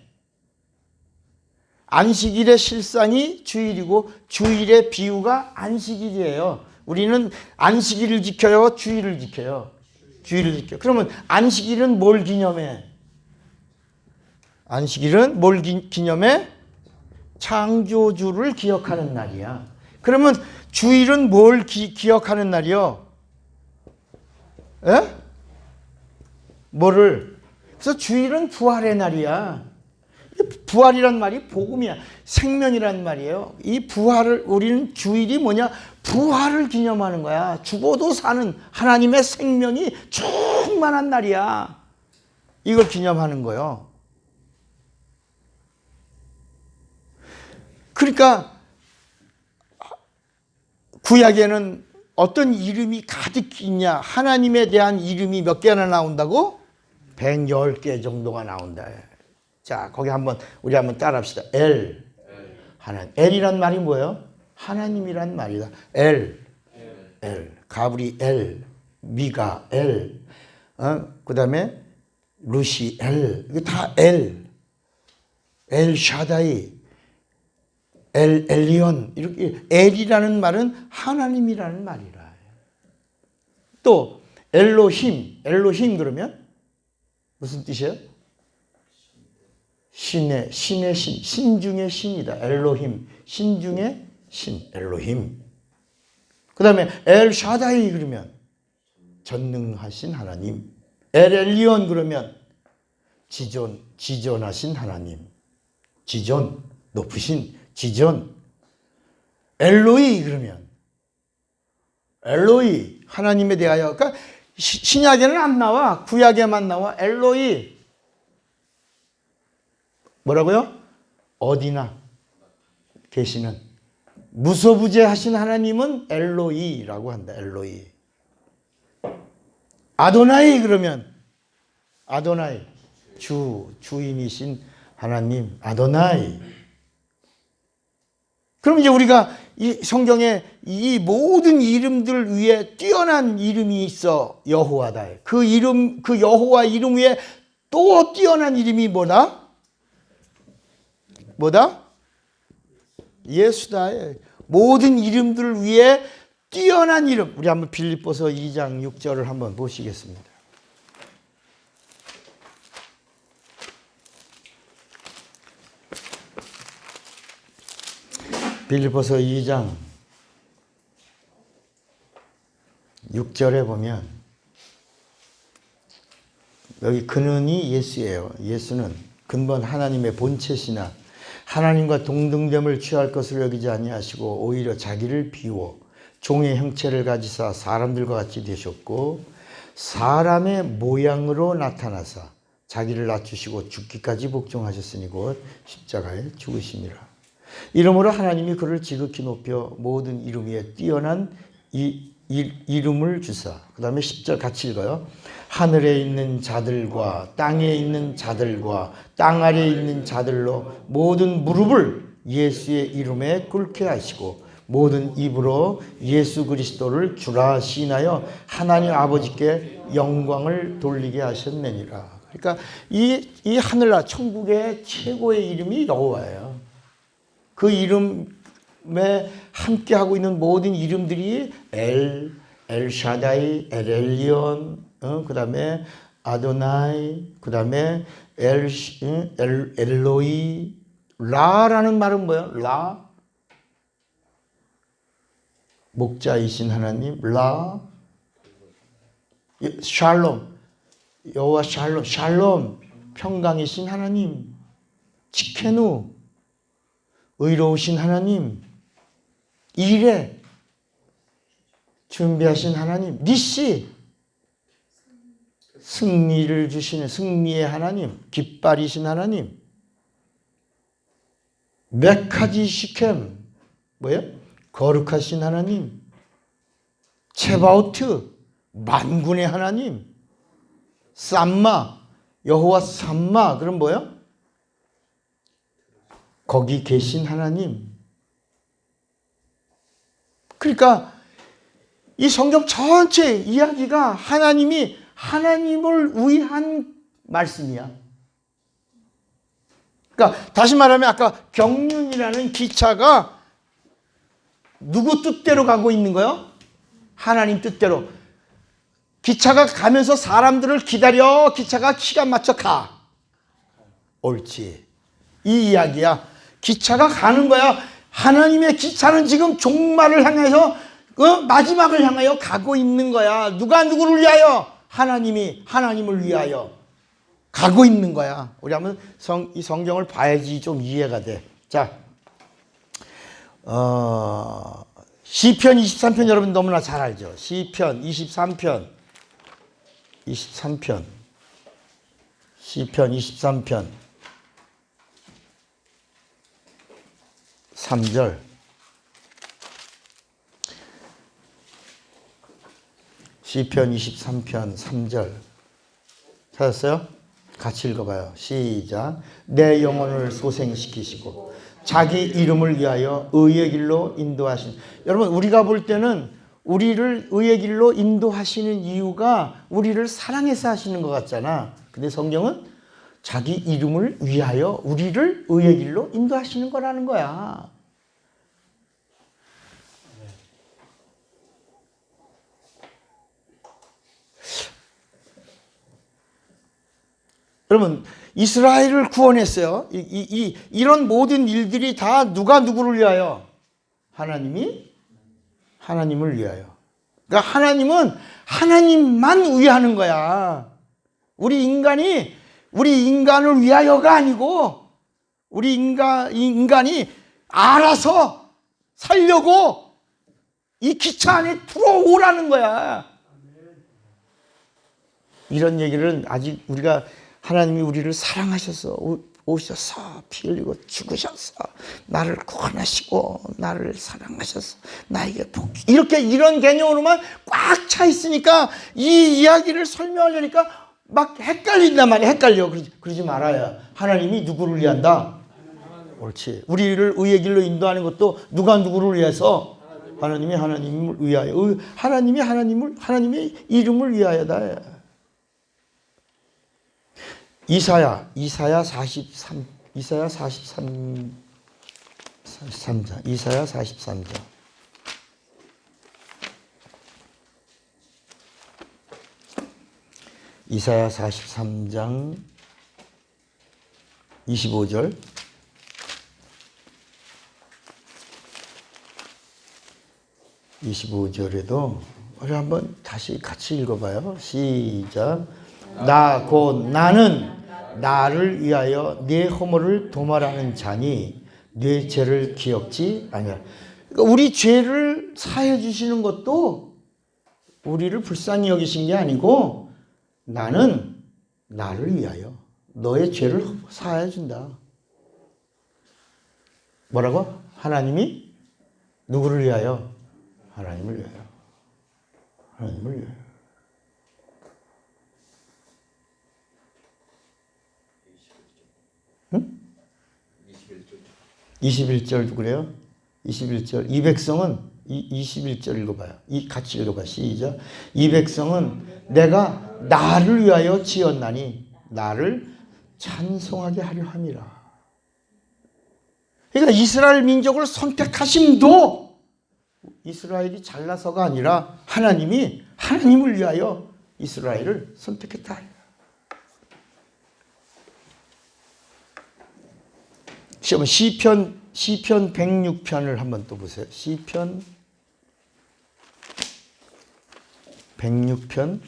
안식일의 실상이 주일이고 주일의 비유가 안식일이에요. 우리는 안식일을 지켜요? 주일을 지켜요? 주일을 지켜요. 그러면 안식일은 뭘 기념해? 안식일은 뭘 기념해? 창조주를 기억하는 날이야. 그러면 주일은 뭘 기억하는 날이요? 에? 뭐를? 그래서 주일은 부활의 날이야. 부활이란 말이 복음이야. 생명이란 말이에요. 이 부활을 우리는 주일이 뭐냐? 부활을 기념하는 거야. 죽어도 사는 하나님의 생명이 충만한 날이야. 이걸 기념하는 거예요. 그러니까 구약에는 어떤 이름이 가득 있냐? 하나님에 대한 이름이 몇 개나 나온다고? 110개 정도가 나온다. 자, 거기 우리 한번 따라합시다. 하나님. 엘이란 말이 뭐예요? 하나님이란 말이다. 엘, 가브리엘, 미가엘, 그 다음에 루시엘, 이게 다 엘 샤다이, 엘리온, 이렇게 엘이라는 말은 하나님이라는 말이라. 또 엘로힘 그러면 무슨 뜻이에요? 신의 신 중의 신이다. 엘로힘, 신 중의 신, 엘로힘. 그 다음에 엘 샤다이 그러면 전능하신 하나님. 엘 엘리온 그러면 지존하신 하나님. 지존, 높으신 지존. 엘로이 그러면 엘로이, 하나님에 대하여. 그러니까 신약에는 안 나와. 구약에만 나와. 엘로이. 뭐라고요? 어디나 계시는 무소부재하신 하나님은 엘로이라고 한다. 엘로이. 아도나이 그러면 아도나이, 주인이신 하나님 아도나이. 그럼 이제 우리가 이 성경에 이 모든 이름들 위에 뛰어난 이름이 있어. 여호와다. 그 이름, 그 여호와 이름 위에 또 뛰어난 이름이 뭐다? 뭐다? 예수다. 모든 이름들 위에 뛰어난 이름. 우리 한번 빌립보서 2장 6절을 한번 보시겠습니다. 빌립보서 2장 6절에 보면 여기 근원이 예수예요. 예수는 근본 하나님의 본체시나 하나님과 동등됨을 취할 것을 여기지 아니하시고 오히려 자기를 비워 종의 형체를 가지사 사람들과 같이 되셨고 사람의 모양으로 나타나사 자기를 낮추시고 죽기까지 복종하셨으니 곧 십자가에 죽으심이라. 이러므로 하나님이 그를 지극히 높여 모든 이름 위에 뛰어난 이름을 주사. 그 다음에 10절 같이 읽어요. 하늘에 있는 자들과 땅에 있는 자들과 땅 아래에 있는 자들로 모든 무릎을 예수의 이름에 꿇게 하시고 모든 입으로 예수 그리스도를 주라 시인하여 하나님 아버지께 영광을 돌리게 하셨느니라. 그러니까 이 하늘나라 천국의 최고의 이름이 여호와예요. 그 이름에 함께하고 있는 모든 이름들이 엘샤다이, 엘리온, 그 다음에 아도나이, 그 다음에 엘로이, 라라는 말은 뭐예요? 라, 목자이신 하나님, 라, 샬롬, 여호와 샬롬, 샬롬, 평강이신 하나님, 치케누, 의로우신 하나님, 이레, 준비하신 하나님, 니시, 승리를 주시는 승리의 하나님, 깃발이신 하나님, 메카디 시켐, 뭐예요? 거룩하신 하나님, 체바오트, 만군의 하나님, 삼마, 여호와 삼마, 그럼 뭐예요? 거기 계신 하나님. 그러니까 이 성경 전체 이야기가 하나님이 하나님을 위한 말씀이야. 그러니까 다시 말하면 아까 경륜이라는 기차가 누구 뜻대로 가고 있는 거예요? 하나님 뜻대로. 기차가 가면서 사람들을 기다려. 기차가 시간 맞춰 가. 옳지. 이 이야기야. 기차가 가는 거야. 하나님의 기차는 지금 종말을 향해서 마지막을 향하여 가고 있는 거야. 누가 누구를 위하여? 하나님이 하나님을 위하여 가고 있는 거야. 우리 한번 이 성경을 봐야지 좀 이해가 돼. 자, 시편 23편 여러분 너무나 잘 알죠. 시편 23편 시편 23편 3절. 시편 23편 3절 찾았어요? 같이 읽어봐요. 시작. 내 영혼을 소생시키시고 자기 이름을 위하여 의의 길로 인도하신. 여러분 우리가 볼 때는 우리를 의의 길로 인도하시는 이유가 우리를 사랑해서 하시는 것 같잖아. 근데 성경은 자기 이름을 위하여 우리를 의의 길로 인도하시는 거라는 거야. 여러분, 이스라엘을 구원했어요. 이런 모든 일들이 다 누가 누구를 위하여? 하나님을 위하여. 그러니까 하나님은 하나님만 위하는 거야. 우리 인간을 위하여가 아니고 우리 인간이 알아서 살려고 이 기차 안에 들어오라는 거야. 이런 얘기를 아직 우리가 하나님이 우리를 사랑하셔서 오셔서 피 흘리고 죽으셔서 나를 구원하시고 나를 사랑하셔서 나에게 복 이렇게 이런 개념으로만 꽉 차 있으니까 이 이야기를 설명하려니까 막 헷갈린단 말이야. 헷갈려. 그러지 말아야. 하나님이 누구를 위한다? 옳지. 우리를 의의 길로 인도하는 것도 누가 누구를 위해서? 하나님이 하나님을 위하여. 하나님이 하나님의 이름을 위하여다. 이사야 43장. 이사야 43장. 이사야 43장 25절. (25절에도) 우리 한번 다시 같이 읽어봐요. 시작. 나 곧 나는 나를 위하여 네 허물을 도말하는 자니 네 죄를 기억지 아니하라. 그러니까 우리 죄를 사해 주시는 것도 우리를 불쌍히 여기신 게 아니고 나는 나를 위하여 너의 죄를 사해 준다. 뭐라고? 하나님이 누구를 위하여? 하나님을 위하여. 하나님을 위하여. 응? 21절도 그래요? 21절. 이 백성은 21절 읽어봐요. 같이 읽어봐. 시작. 이 백성은 내가 나를 위하여 지었나니 나를 찬송하게 하려 함이라. 그러니까 이스라엘 민족을 선택하심도 이스라엘이 잘나서가 아니라 하나님이 하나님을 위하여 이스라엘을 선택했다. 시편 106편을 한번 또 보세요. 시편 106편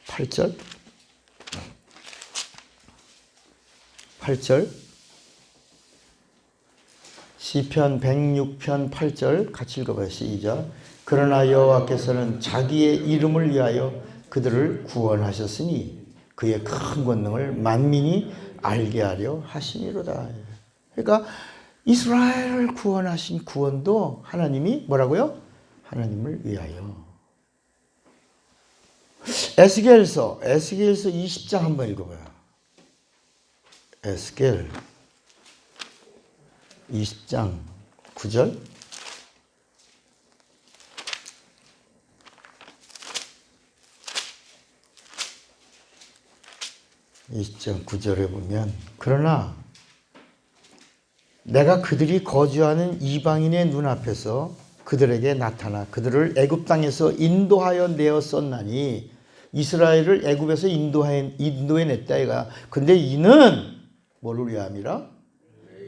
8절. 8절. 시편 106편 8절 같이 읽어봐요. 시작. 그러나 여호와께서는 자기의 이름을 위하여 그들을 구원하셨으니 그의 큰 권능을 만민이 알게 하려 하심이로다. 그러니까 이스라엘을 구원하신 구원도 하나님이 뭐라고요? 하나님을 위하여. 에스겔서 20장 한번 읽어봐요. 에스겔 20장 9절. (20장 9절에) 보면 그러나 내가 그들이 거주하는 이방인의 눈앞에서 그들에게 나타나 그들을 애굽 땅에서 인도하여 내었었나니 이스라엘을 애굽에서 인도해냈다 이가. 근데 이는 뭘 위함이라?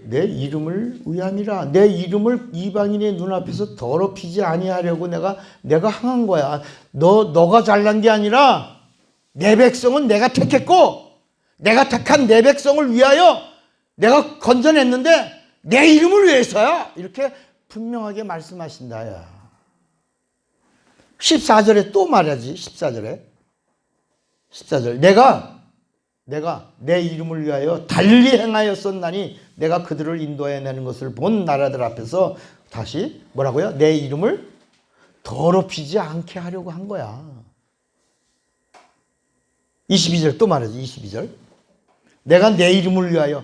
내 이름을 위함이라. 내 이름을 이방인의 눈앞에서 더럽히지 아니하려고 내가 항한 거야. 너가 잘난 게 아니라 내 백성은 내가 택했고 내가 택한 내 백성을 위하여 내가 건져냈는데 내 이름을 위해서야. 이렇게 분명하게 말씀하신다. 야. 14절에 또 말하지. 14절. 내가 내 이름을 위하여 달리 행하였었나니 내가 그들을 인도해내는 것을 본 나라들 앞에서 다시 뭐라고요? 내 이름을 더럽히지 않게 하려고 한 거야. 22절 또 말하지. 22절. 내가 내 이름을 위하여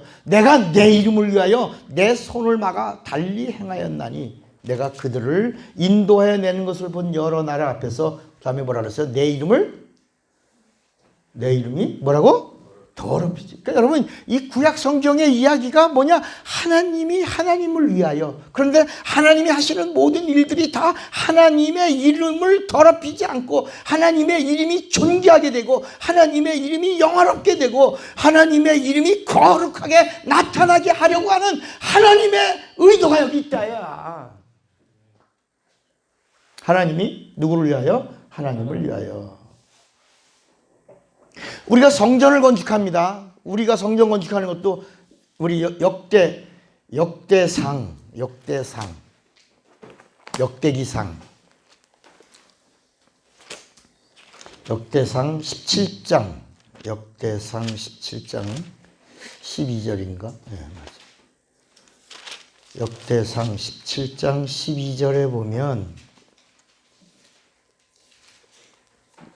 내 손을 막아 달리 행하였나니 내가 그들을 인도해내는 것을 본 여러 나라 앞에서 다음에 뭐라 그랬어요? 내 이름이 뭐라고? 더럽히지. 그러니까 여러분, 이 구약 성경의 이야기가 뭐냐? 하나님이 하나님을 위하여. 그런데 하나님이 하시는 모든 일들이 다 하나님의 이름을 더럽히지 않고 하나님의 이름이 존귀하게 되고 하나님의 이름이 영화롭게 되고 하나님의 이름이 거룩하게 나타나게 하려고 하는 하나님의 의도가 여기 있다야. 하나님이 누구를 위하여? 하나님을 위하여. 우리가 성전을 건축합니다. 우리가 성전 건축하는 것도 우리 역대기상 17장 12절인가? 네, 맞아요. 역대상 17장 12절에 보면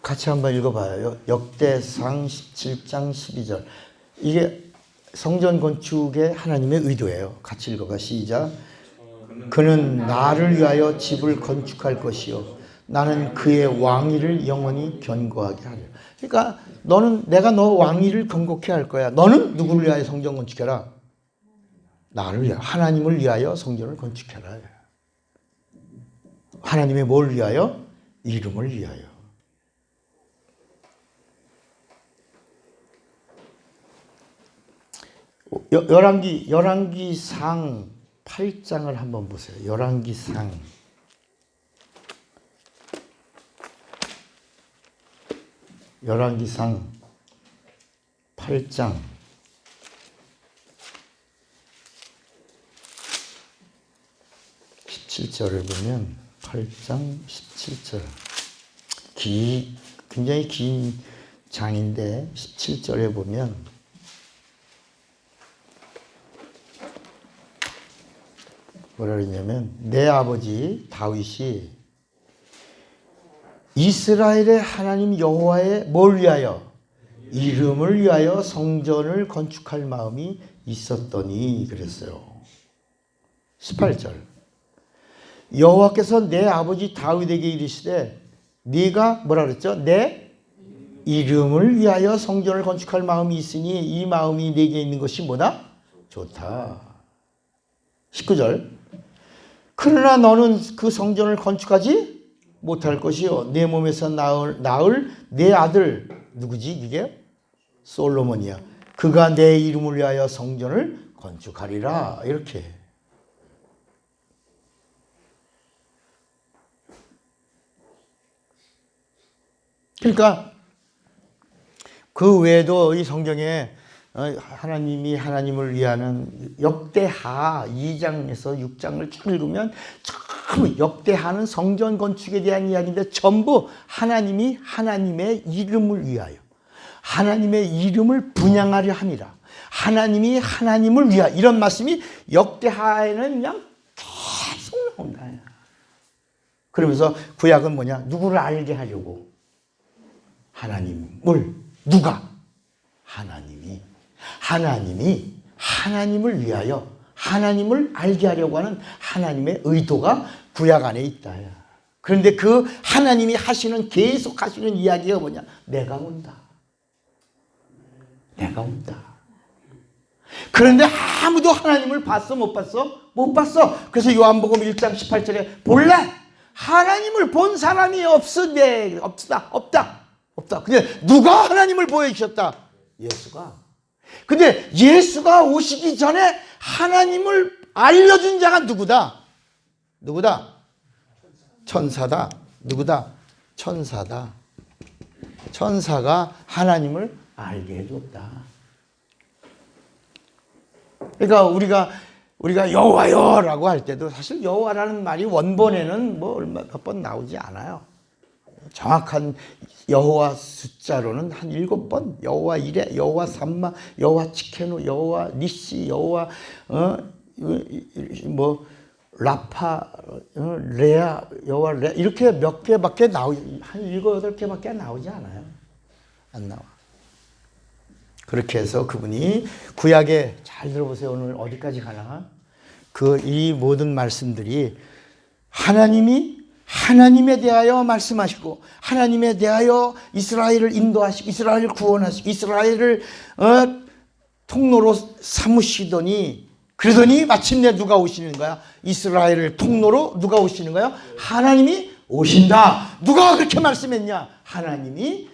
같이 한번 읽어봐요. 역대상 17장 12절. 이게 성전 건축의 하나님의 의도예요. 같이 읽어봐. 시작. 그는 나를 위하여 집을 건축할 것이요 나는 그의 왕위를 영원히 견고하게 하리라. 그러니까 내가 너 왕위를 견고케 할 거야. 너는 누구를 위하여 성전 건축해라? 나를 위하여, 하나님을 위하여 성전을 건축해라. 하나님의 뭘 위하여? 이름을 위하여. 열왕기상 8장을 한번 보세요. 열왕기상 8장 17절을 보면 8장 17절 굉장히 긴 장인데 17절에 보면 뭐라 그러냐면 내 아버지 다윗이 이스라엘의 하나님 여호와의 뭘 위하여? 이름을 위하여 성전을 건축할 마음이 있었더니 그랬어요. 18절 여호와께서 내 아버지 다윗에게 이르시되 네가 뭐라 그랬죠? 내 이름을 위하여 성전을 건축할 마음이 있으니 이 마음이 네게 있는 것이 뭐다? 좋다. 19절 그러나 너는 그 성전을 건축하지 못할 것이요 내 몸에서 나을 내 아들 누구지 이게? 솔로몬이야. 그가 내 이름을 위하여 성전을 건축하리라. 이렇게. 그러니까 그 외에도 이 성경에 하나님이 하나님을 위하는 역대하 2장에서 6장을 쭉 읽으면 전부 역대하는 성전 건축에 대한 이야기인데 전부 하나님이 하나님의 이름을 위하여 하나님의 이름을 분양하려 함이라. 하나님이 하나님을 위하여 이런 말씀이 역대하에는 그냥 계속 나온다. 그러면서 구약은 뭐냐? 누구를 알게 하려고? 하나님을. 누가? 하나님이 하나님을 위하여 하나님을 알게 하려고 하는 하나님의 의도가 구약 안에 있다. 그런데 그 하나님이 계속 하시는 이야기가 뭐냐? 내가 온다. 내가 온다. 그런데 아무도 하나님을 봤어? 못 봤어? 못 봤어. 그래서 요한복음 1장 18절에 본래 하나님을 본 사람이 없다. 근데 누가 하나님을 보여주셨다? 예수가. 근데 예수가 오시기 전에 하나님을 알려준 자가 누구다? 천사다. 누구다? 천사다. 천사가 하나님을 알게 해줬다. 그러니까 우리가 여호와여라고 할 때도 사실 여호와라는 말이 원본에는 몇 번 나오지 않아요. 정확한 여호와 숫자로는 한 7번 여호와 이레, 여호와 삼마, 여호와 치케노, 여호와 니시, 여호와 라파, 레아, 여호와 레 이렇게 몇 개밖에 나오지 한 7, 8개밖에 나오지 않아요. 안 나와. 그렇게 해서 그분이 구약에 잘 들어보세요. 오늘 어디까지 가나? 이 모든 말씀들이 하나님이 하나님에 대하여 말씀하시고 하나님에 대하여 이스라엘을 인도하시고 이스라엘을 구원하시고 이스라엘을 통로로 삼으시더니 그러더니 마침내 누가 오시는 거야? 이스라엘을 통로로 누가 오시는 거야? 하나님이 오신다. 누가 그렇게 말씀했냐? 하나님이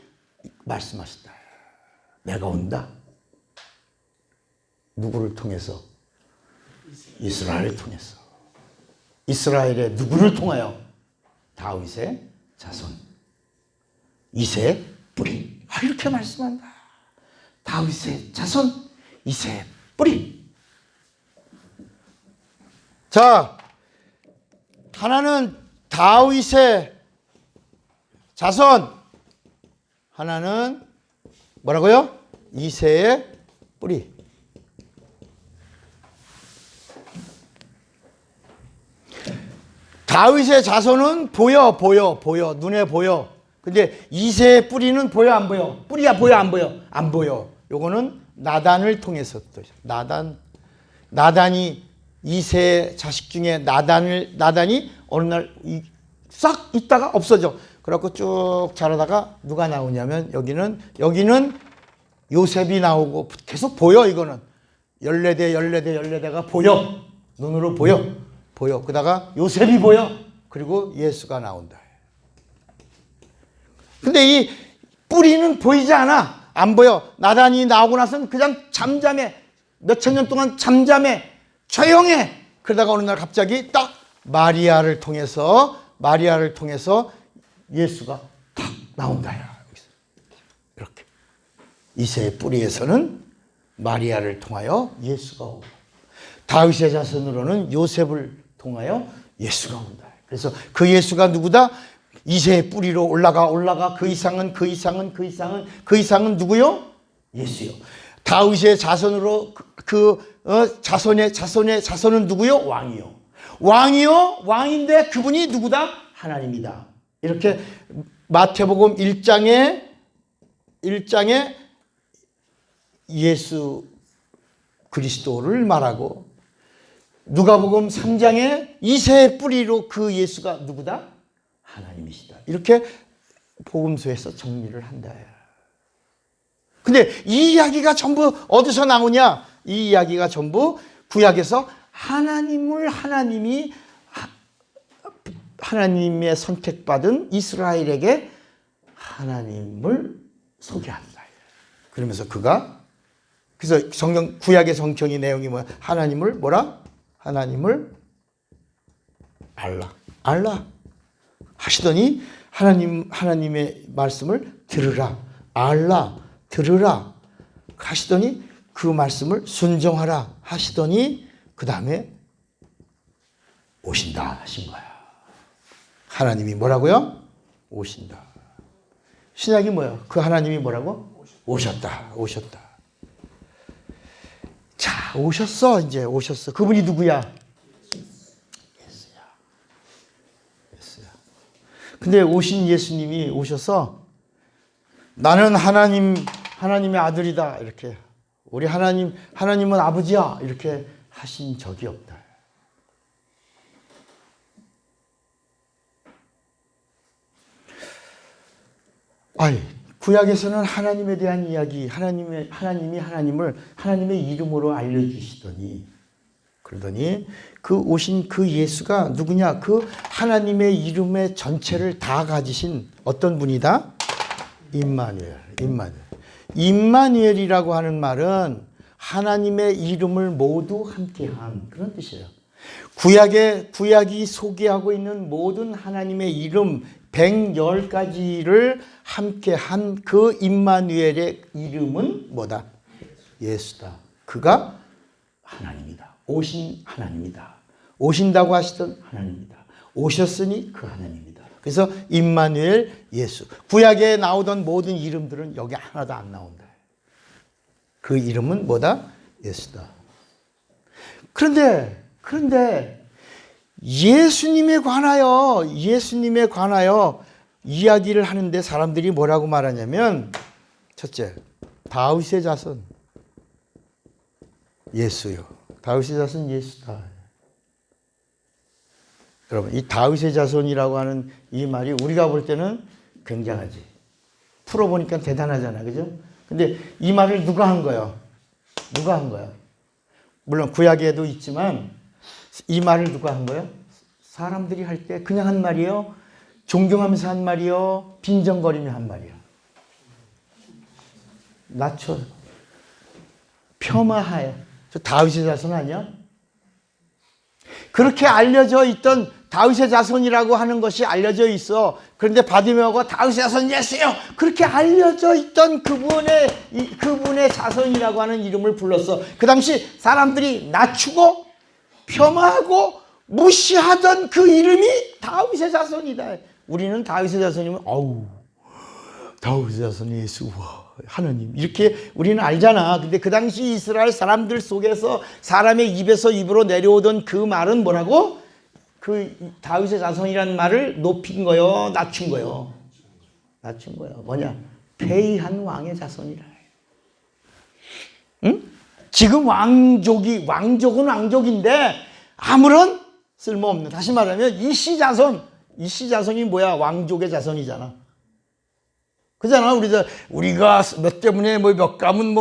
말씀하셨다. 내가 온다. 누구를 통해서? 이스라엘을 통해서. 이스라엘의 누구를 통하여? 다윗의 자손. 이새의 뿌리. 이렇게 말씀한다. 다윗의 자손, 이새의 뿌리. 자, 하나는 다윗의 자손, 하나는 뭐라고요? 이새의 뿌리. 다윗의 자손은 보여. 눈에 보여. 근데 이새의 뿌리는 보여, 안 보여? 뿌리야, 보여, 안 보여? 안 보여. 요거는 나단을 통해서 또 나단이 이새의 자식 중에 나단이 어느 날 싹 있다가 없어져. 그래갖고 쭉 자라다가 누가 나오냐면 여기는 요셉이 나오고 계속 보여. 이거는 14대가 보여. 눈으로 보여. 그러다가 요셉이 보여. 그리고 예수가 나온다. 근데 이 뿌리는 보이지 않아. 안 보여. 나단이 나오고 나서는 그냥 잠잠해. 몇천 년 동안 잠잠해. 조용해. 그러다가 어느 날 갑자기 딱 마리아를 통해서 예수가 탁 나온다. 이렇게. 이새의 뿌리에서는 마리아를 통하여 예수가 오고 다윗의 자손으로는 요셉을 통하여 예수가 온다. 그래서 그 예수가 누구다? 이새의 뿌리로 올라가 그 이상은 누구요? 예수요. 다윗의 자손으로 자손은 누구요? 왕이요. 왕인데 그분이 누구다? 하나님이다. 이렇게 마태복음 1장에 예수 그리스도를 말하고 누가복음 3장에 이새의 뿌리로 그 예수가 누구다? 하나님이시다. 이렇게 복음서에서 정리를 한다. 근데 이 이야기가 전부 어디서 나오냐? 이 이야기가 전부 구약에서 하나님의 선택받은 이스라엘에게 하나님을 소개한다. 그러면서 그래서 구약의 성경의 내용이 뭐야? 하나님을 뭐라? 하나님을 알라 하시더니 하나님의 말씀을 들으라 하시더니 그 말씀을 순종하라 하시더니 그 다음에 오신다 하신 거야. 하나님이 뭐라고요? 오신다. 신약이 뭐야? 그 하나님이 뭐라고? 오셨다. 자, 오셨어. 그분이 누구야? 예수야. 근데 오신 예수님이 오셔서 나는 하나님의 아들이다. 이렇게. 우리 하나님은 아버지야. 이렇게 하신 적이 없다. 구약에서는 하나님에 대한 이야기, 하나님이 하나님의 이름으로 알려주시더니, 그러더니 오신 그 예수가 누구냐? 그 하나님의 이름의 전체를 다 가지신 어떤 분이다? 임마누엘이라고 하는 말은 하나님의 이름을 모두 함께한 그런 뜻이에요. 구약이 소개하고 있는 모든 하나님의 이름 110가지를 함께한 그 임마누엘의 이름은 뭐다? 예수다. 그가 하나님이다. 오신 하나님이다. 오신다고 하시던 하나님이다. 오셨으니 그 하나님이다. 그래서 임마누엘 예수. 구약에 나오던 모든 이름들은 여기 하나도 안 나온다. 그 이름은 뭐다? 예수다. 그런데 예수님에 관하여 이야기를 하는데 사람들이 뭐라고 말하냐면, 첫째, 다윗의 자손 예수요. 다윗의 자손 예수다. 여러분, 이 다윗의 자손이라고 하는 이 말이 우리가 볼 때는 굉장하지. 풀어보니까 대단하잖아. 그죠? 근데 이 말을 누가 한 거예요? 누가 한 거야? 물론 구약에도 있지만 이 말을 누가 한 거예요? 사람들이 할 때 그냥 한 말이에요? 존경하면서 한 말이요? 빈정거리며 한 말이요? 낮춰. 폄하하여. 저 다윗의 자손 아니야? 그렇게 알려져 있던 다윗의 자손이라고 하는 것이 알려져 있어. 그런데 바디메오가 다윗의 자손 예수요. 그렇게 알려져 있던 그분의 자손이라고 하는 이름을 불렀어. 그 당시 사람들이 낮추고 폄하하고 무시하던 그 이름이 다윗의 자손이다. 우리는 다윗의 자손이면 어우, 다윗의 자손 예수, 와, 하느님, 이렇게 우리는 알잖아. 근데 그 당시 이스라엘 사람들 속에서 사람의 입에서 입으로 내려오던 그 말은 뭐라고? 그 다윗의 자손이라는 말을 높인 거요, 낮춘 거요. 낮춘 거요. 뭐냐? 패의한 왕의 자손이라. 응? 지금 왕족은 왕족인데 아무런 쓸모없는, 다시 말하면 이씨 자손이 뭐야? 왕족의 자손이잖아. 그잖아. 우리가 몇 때문에 몇 가문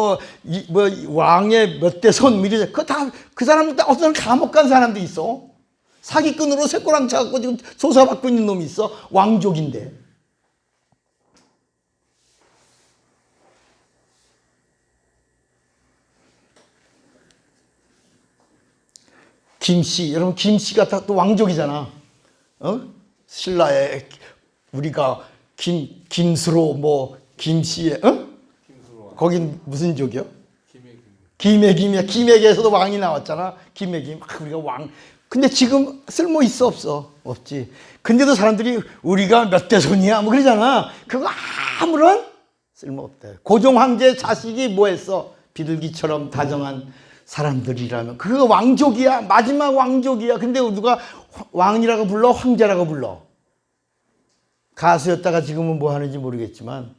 왕의 몇 대 손 미리 그 사람들 어떤 감옥 간 사람도 있어. 사기꾼으로 쇠꼬랑 차갖고 지금 조사받고 있는 놈이 있어. 왕족인데. 김씨, 여러분, 김씨가 또 왕족이잖아. 신라의 우리가 김수로 김씨의 거긴 무슨 족이요? 김해에서도 왕이 나왔잖아. 김해김. 우리가 왕. 근데 지금 쓸모 있어 없어? 없지. 근데도 사람들이 우리가 몇 대 손이야 뭐 그러잖아. 그거 아무런 쓸모 없대. 고종 황제 자식이 뭐 했어? 비둘기처럼 다정한 사람들이라면 그거 왕족이야. 마지막 왕족이야. 근데 누가 왕이라고 불러? 황제라고 불러. 가수였다가 지금은 뭐 하는지 모르겠지만,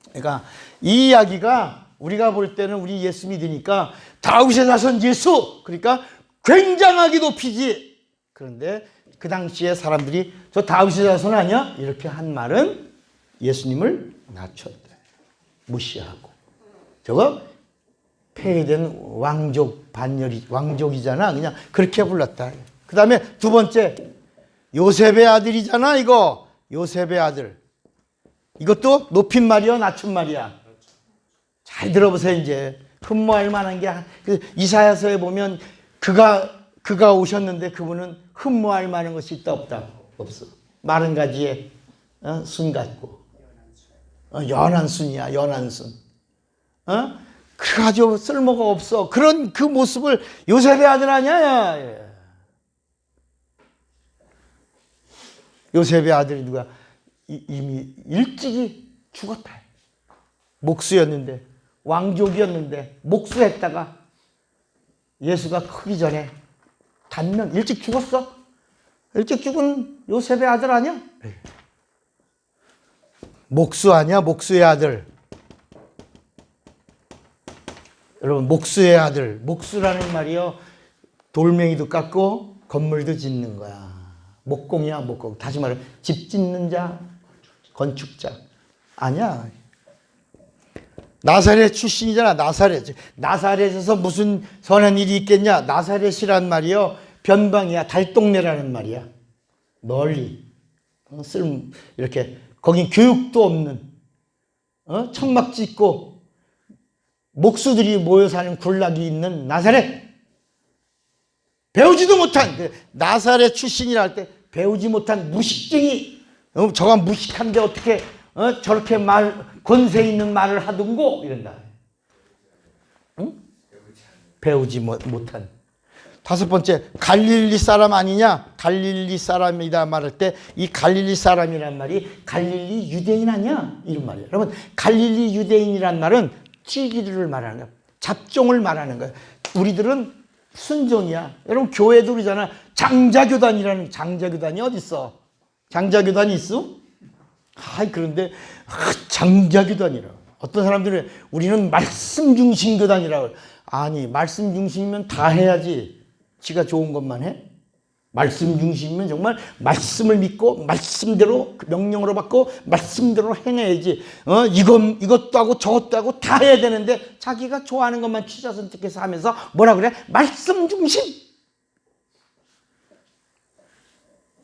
그러니까 이 이야기가 우리가 볼 때는 우리 예수 믿으니까 다윗의 자손 예수, 그러니까 굉장하게 높이지. 그런데 그 당시에 사람들이 저 다윗의 자손 아니야? 이렇게 한 말은 예수님을 낮췄대. 무시하고. 저거 폐해된 왕족이잖아. 그냥 그렇게 불렀다. 그 다음에 두 번째, 요셉의 아들이잖아. 이거 요셉의 아들. 이것도 높인 말이야, 낮춘 말이야? 잘 들어보세요. 이제 흠모할 만한 게 이사야서에 보면 그가 오셨는데 그분은 흠모할 만한 것이 있다 없다? 없어. 마른 가지에 순 같고 연한 순이야. 연한 순. 그래가지고 쓸모가 없어. 그런 그 모습을 요셉의 아들 아니야? 요셉의 아들이 누가 이미 일찍이 죽었다. 목수였는데, 왕족이었는데 목수했다가 예수가 크기 전에 단명 일찍 죽었어. 일찍 죽은 요셉의 아들 아니야? 목수 아니야? 목수의 아들. 여러분, 목수의 아들. 목수라는 말이요, 돌멩이도 깎고 건물도 짓는 거야. 목공이야, 목공. 다시 말해, 집 짓는 자, 건축자. 아니야. 나사렛 출신이잖아. 나사렛에서 무슨 선한 일이 있겠냐? 나사렛이란 말이요, 변방이야. 달동네라는 말이야. 멀리. 이렇게, 거긴 교육도 없는, 천막 짓고, 목수들이 모여 사는 군락이 있는 나사렛. 배우지도 못한, 나사렛 출신이라 할 때 배우지 못한 무식쟁이, 저가 무식한데 어떻게 저렇게 권세 있는 말을 하든고 이런다. 응? 배우지 못한. 다섯 번째, 갈릴리 사람 아니냐? 갈릴리 사람이다 말할 때 이 갈릴리 사람이란 말이 갈릴리 유대인 아니야? 이런 말이에요. 여러분, 갈릴리 유대인이란 말은 찌기들을 말하는 거야. 잡종을 말하는 거야. 우리들은 순종이야. 여러분, 교회도 그러잖아. 장자교단이 어디 있어? 장자교단이 있어? 그런데 장자교단이라. 어떤 사람들은 우리는 말씀 중심 교단이라고. 아니, 말씀 중심이면 다 해야지. 지가 좋은 것만 해? 말씀 중심이면 정말 말씀을 믿고 말씀대로 명령으로 받고 말씀대로 행해야지. 이것도 하고 저것도 하고 다 해야 되는데 자기가 좋아하는 것만 취사 선택해서 하면서 뭐라 그래? 말씀 중심.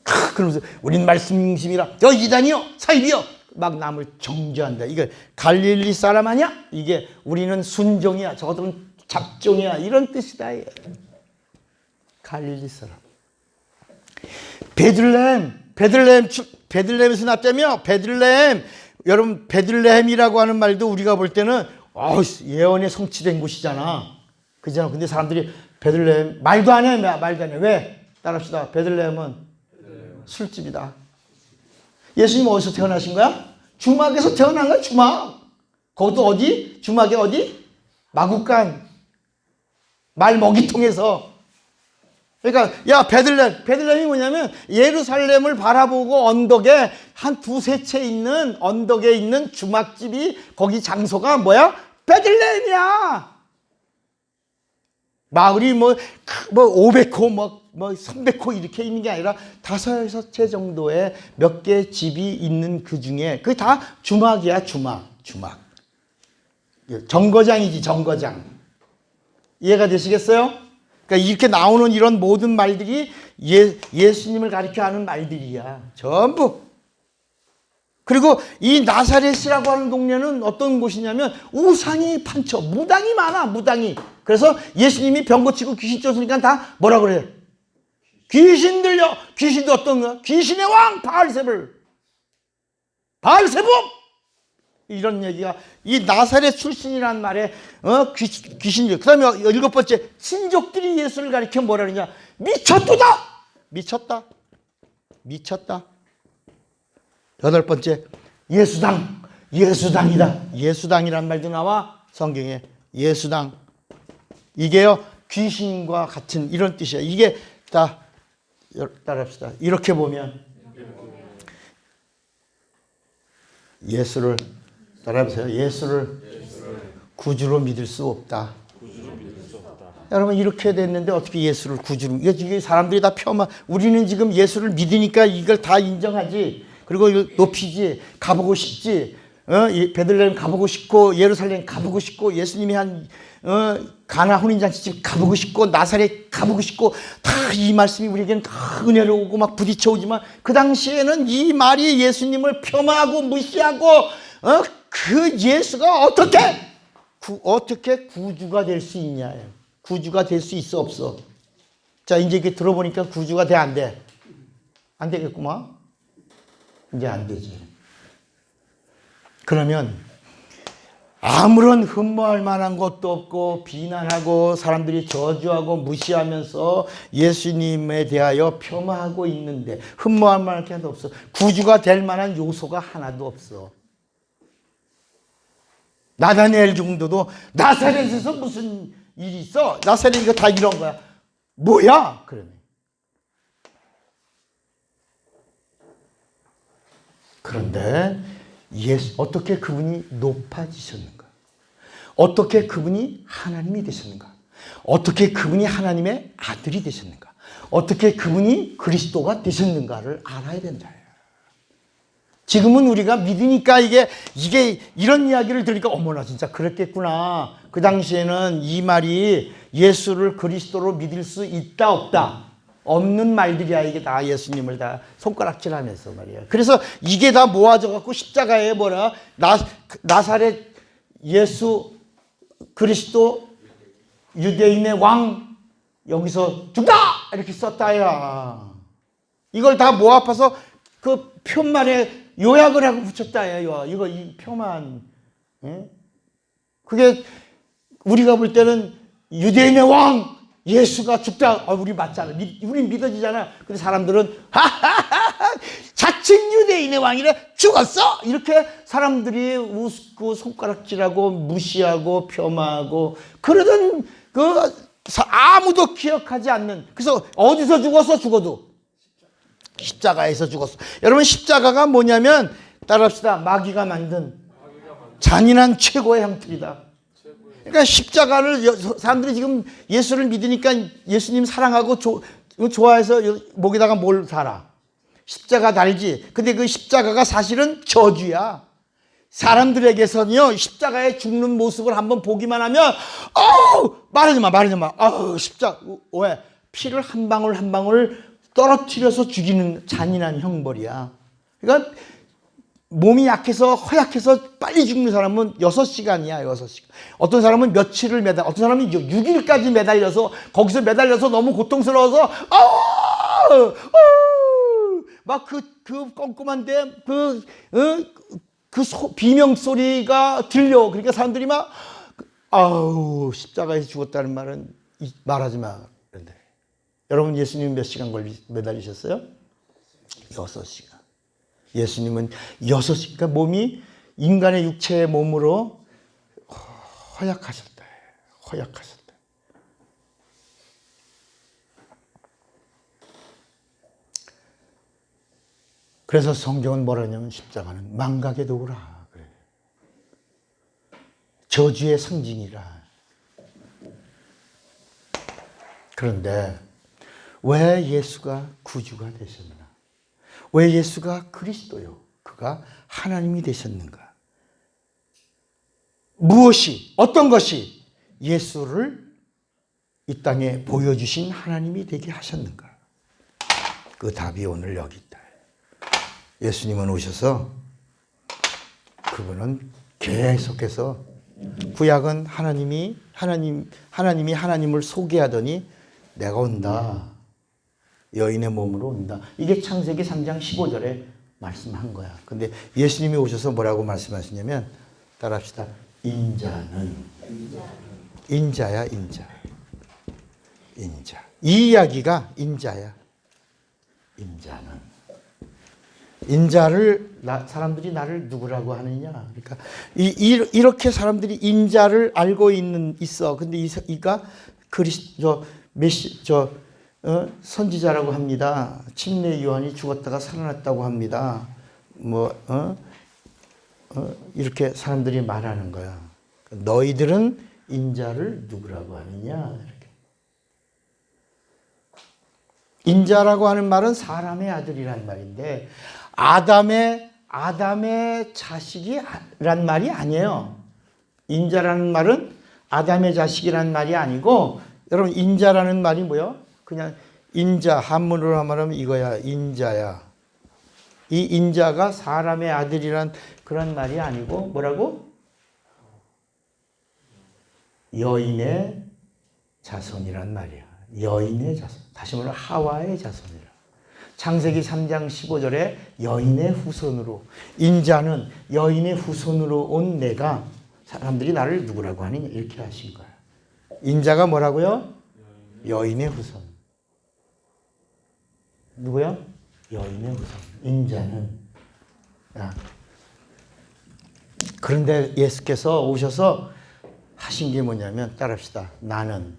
그러면서 우린 말씀 중심이라 저 이단이요 사입이요 막 남을 정죄한다. 이게 갈릴리 사람 아니야? 이게 우리는 순종이야, 저들은 잡종이야, 이런 뜻이다. 갈릴리 사람. 베들레헴에서 났다며. 베들레헴, 여러분 베들레헴이라고 하는 말도 우리가 볼 때는 예언의 성취된 곳이잖아, 그잖아. 근데 사람들이 베들레헴 말도 안 해, 말도 안 해. 왜? 따라합시다. 베들레헴은 술집이다. 예수님 어디서 태어나신 거야? 주막에서 태어난 거야. 주막. 거기도 어디? 주막에 어디? 마구간 말 먹이통에서. 그러니까 야 베들레헴이 뭐냐면 예루살렘을 바라보고 언덕에 한 두세 채 있는 언덕에 있는 주막집이, 거기 장소가 뭐야? 베들레헴이야. 마을이 뭐 500호 뭐 300호 이렇게 있는 게 아니라 5-6채 정도의 몇 개 집이 있는 그 중에 그게 다 주막이야. 주막. 정거장이지, 정거장. 이해가 되시겠어요? 그러니까 이렇게 나오는 이런 모든 말들이 예수님을 가리켜 하는 말들이야, 전부. 그리고 이 나사렛이라고 하는 동네는 어떤 곳이냐면 우상이 판쳐, 무당이 많아, 무당이. 그래서 예수님이 병 고치고 귀신 쫓으니까 다 뭐라 그래? 귀신 들려. 귀신도 어떤 거야? 귀신의 왕 바알세불, 바알세북, 이런 얘기가 이 나사렛 출신이라는 말에 귀신들. 그 다음에 7번째, 친족들이 예수를 가리켜 뭐라 그러냐? 미쳤다. 8번째, 예수당이다. 예수당이란 말도 나와 성경에. 예수당. 이게요 귀신과 같은 이런 뜻이야. 이게 다 따라합시다. 이렇게 보면 예수를 따라해보세요. 예수를 구주로 믿을 수 없다. 여러분 이렇게 됐는데 어떻게 예수를 구주로? 이게 사람들이 다 우리는 지금 예수를 믿으니까 이걸 다 인정하지. 그리고 높이지. 가보고 싶지. 베들레헴 가보고 싶고, 예루살렘 가보고 싶고, 예수님이 한 가나 혼인잔치집 가보고 싶고, 나사렛 가보고 싶고, 다 이 말씀이 우리에게는 다 은혜로 오고 막 부딪혀 오지만 그 당시에는 이 말이 예수님을 폄하하고 무시하고 그 예수가 어떻게 구주가 될 수 있냐. 구주가 될 수 있어 없어? 자, 이제 이렇게 들어보니까 구주가 돼 안 돼? 안 되겠구만. 이제 안 되지. 그러면 아무런 흠모할 만한 것도 없고 비난하고 사람들이 저주하고 무시하면서 예수님에 대하여 폄하하고 있는데 흠모할 만한 게 하나도 없어. 구주가 될 만한 요소가 하나도 없어. 나다니엘 정도도 나사렛에서 무슨 일이 있어? 나사렛 이거 다 이런 거야. 뭐야? 그러네. 그런데 어떻게 그분이 높아지셨는가? 어떻게 그분이 하나님이 되셨는가? 어떻게 그분이 하나님의 아들이 되셨는가? 어떻게 그분이 그리스도가 되셨는가를 알아야 된다. 지금은 우리가 믿으니까 이게 이런 이야기를 들으니까 어머나 진짜 그랬겠구나. 그 당시에는 이 말이 예수를 그리스도로 믿을 수 있다 없다? 없는 말들이야. 이게 다 예수님을 다 손가락질하면서 말이야. 그래서 이게 다 모아져 갖고 십자가에 뭐라 나사렛 예수 그리스도 유대인의 왕 여기서 죽다 이렇게 썼다야. 이걸 다 모아서 그 표만에 요약을 하고 붙였다야. 이거 이 표만. 예? 그게 우리가 볼 때는 유대인의 왕 예수가 죽다. 우리 맞잖아. 우리 믿어지잖아. 근데 사람들은 자칭 유대인의 왕이래 죽었어. 이렇게 사람들이 웃고 손가락질하고 무시하고 폄하하고 그러던 아무도 기억하지 않는. 그래서 어디서 죽었어? 죽어도 십자가에서 죽었어. 여러분 십자가가 뭐냐면 따라합시다. 마귀가 만든 잔인한 최고의 형틀이다. 그러니까 십자가를 사람들이 지금 예수를 믿으니까 예수님 사랑하고 좋아해서 목에다가 뭘 달아? 십자가 달지. 근데 그 십자가가 사실은 저주야. 사람들에게서는요, 십자가에 죽는 모습을 한번 보기만 하면, 말하지 마. 십자가. 왜? 피를 한 방울 한 방울 떨어뜨려서 죽이는 잔인한 형벌이야. 그러니까 몸이 약해서 허약해서 빨리 죽는 사람은 6시간이야, 6시간. 어떤 사람은 며칠을 어떤 사람은 6일까지 매달려서, 거기서 매달려서 너무 고통스러워서, 막 그 꼼꼼한데, 비명 소리가 들려. 그러니까 사람들이 막, 십자가에서 죽었다는 말은 말하지 마. 그런데 여러분, 예수님 몇 시간 매달리셨어요? 6시간. 예수님은 6시간, 그러니까 몸이 인간의 육체의 몸으로 허약하셨다. 그래서 성경은 뭐라냐면 십자가는 망각의 도구라 그래요. 저주의 상징이라. 그런데 왜 예수가 구주가 되셨나? 왜 예수가 그리스도요? 그가 하나님이 되셨는가? 무엇이, 어떤 것이 예수를 이 땅에 보여주신 하나님이 되게 하셨는가? 그 답이 오늘 여기 있다. 예수님은 오셔서 그분은 계속해서 구약은 하나님이 하나님을 소개하더니 내가 온다. 여인의 몸으로 온다. 이게 창세기 3장 15절에 말씀한 거야. 근데 예수님이 오셔서 뭐라고 말씀하시냐면 따라합시다. 인자야, 인자. 이 이야기가 인자야. 인자를 사람들이 나를 누구라고 하느냐? 그러니까 이렇게 사람들이 인자를 알고 있어. 근데 이가 선지자라고 합니다. 침례 요한이 죽었다가 살아났다고 합니다. 이렇게 사람들이 말하는 거야. 너희들은 인자를 누구라고 하느냐? 이렇게. 인자라고 하는 말은 사람의 아들이란 말인데 아담의 자식이란 말이 아니에요. 인자라는 말은 아담의 자식이란 말이 아니고 여러분 인자라는 말이 뭐예요? 그냥 인자, 한문으로 말하면 이거야. 인자야. 이 인자가 사람의 아들이란 그런 말이 아니고 뭐라고? 여인의 자손이란 말이야. 여인의 자손. 다시 말하면 하와의 자손이라. 창세기 3장 15절에 여인의 후손으로, 인자는 여인의 후손으로 온 내가 사람들이 나를 누구라고 하느냐 이렇게 하신 거야. 인자가 뭐라고요? 여인의 후손. 누구야? 여인의 후손. 인자는. 그런데 예수께서 오셔서 하신 게 뭐냐면 따라합시다. 나는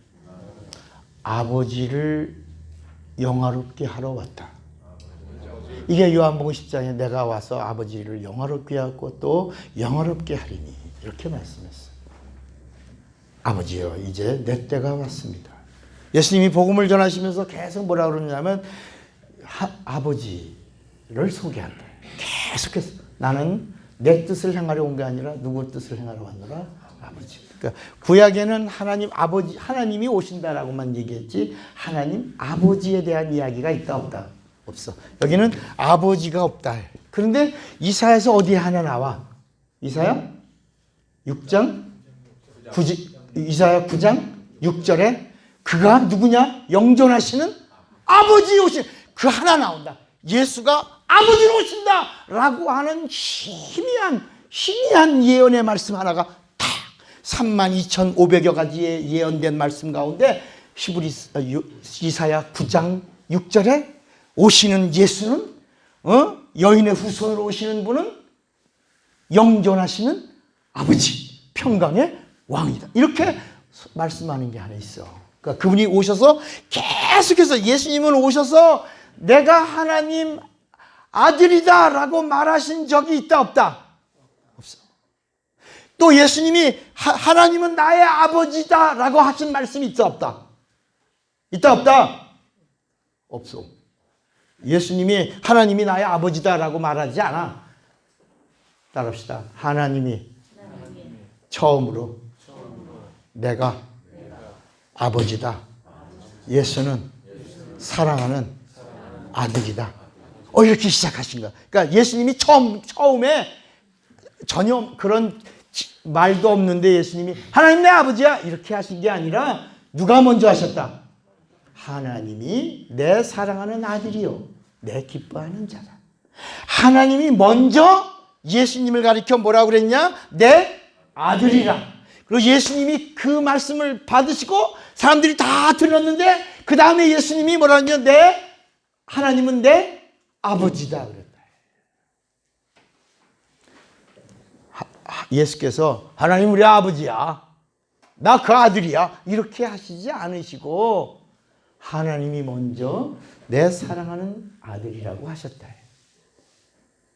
아버지를 영화롭게 하러 왔다. 이게 요한복음 10장에 내가 와서 아버지를 영화롭게 하고 또 영화롭게 하리니 이렇게 말씀했어요. 아버지요, 이제 내 때가 왔습니다. 예수님이 복음을 전하시면서 계속 뭐라 그러냐면 아버지를 소개한다. 계속해서 나는 내 뜻을 행하려 온 게 아니라 누구 뜻을 행하러 왔노라? 아버지. 그러니까 구약에는 하나님이 오신다라고만 얘기했지 하나님 아버지에 대한 이야기가 있다 없다? 없어. 여기는 아버지가 없다. 그런데 이사야에서 어디에 하나 나와? 이사야 6장 9장 6절에 그가 누구냐? 영존하시는 아버지 오신 그 하나 나온다. 예수가 아버지로 오신다 라고 하는 희미한 예언의 말씀 하나가 탁 32,500여 가지의 예언된 말씀 가운데 이사야 9장 6절에 오시는 예수는 여인의 후손으로 오시는 분은 영존하시는 아버지 평강의 왕이다. 이렇게 말씀하는 게 하나 있어. 그러니까 그분이 오셔서 계속해서 예수님은 오셔서 내가 하나님 아들이다 라고 말하신 적이 있다 없다? 없어. 또 예수님이 하나님은 나의 아버지다 라고 하신 말씀이 있다 없다? 있다 없다? 없어. 예수님이 하나님이 나의 아버지다라고 말하지 않아. 따라합시다. 하나님이 처음으로 내가 아버지다. 예수는 사랑하는 아들이다. 이렇게 시작하신 거야. 그러니까 예수님이 처음에 전혀 그런 말도 없는데 예수님이 하나님 내 아버지야 이렇게 하신 게 아니라 누가 먼저 하셨다? 하나님이 내 사랑하는 아들이요 내 기뻐하는 자다. 하나님이 먼저 예수님을 가리켜 뭐라고 그랬냐? 내 아들이라. 그리고 예수님이 그 말씀을 받으시고 사람들이 다 들었는데 그 다음에 예수님이 뭐라 하냐? 하나님은 내 아버지다 그랬다. 예수께서 하나님 우리 아버지야. 나 그 아들이야. 이렇게 하시지 않으시고 하나님이 먼저 내 사랑하는 아들이라고 하셨다.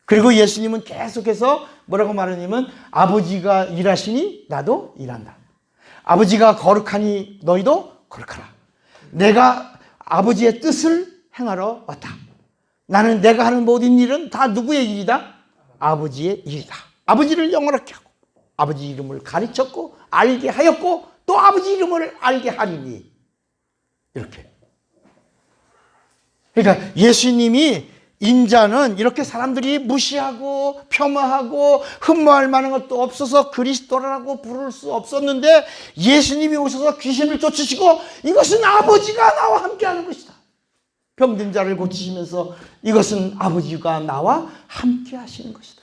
그리고 예수님은 계속해서 뭐라고 말하냐면 아버지가 일하시니 나도 일한다. 아버지가 거룩하니 너희도 거룩하라. 내가 아버지의 뜻을 행하러 왔다. 나는 내가 하는 모든 일은 다 누구의 일이다? 아버지의 일이다. 아버지를 영원하게 하고 아버지 이름을 가르쳤고 알게 하였고 또 아버지 이름을 알게 하리니 이렇게. 그러니까 예수님이 인자는 이렇게 사람들이 무시하고 폄하하고 흠모할 만한 것도 없어서 그리스도라고 부를 수 없었는데 예수님이 오셔서 귀신을 쫓으시고 이것은 아버지가 나와 함께하는 것이다. 병든 자를 고치시면서 이것은 아버지가 나와 함께하시는 것이다.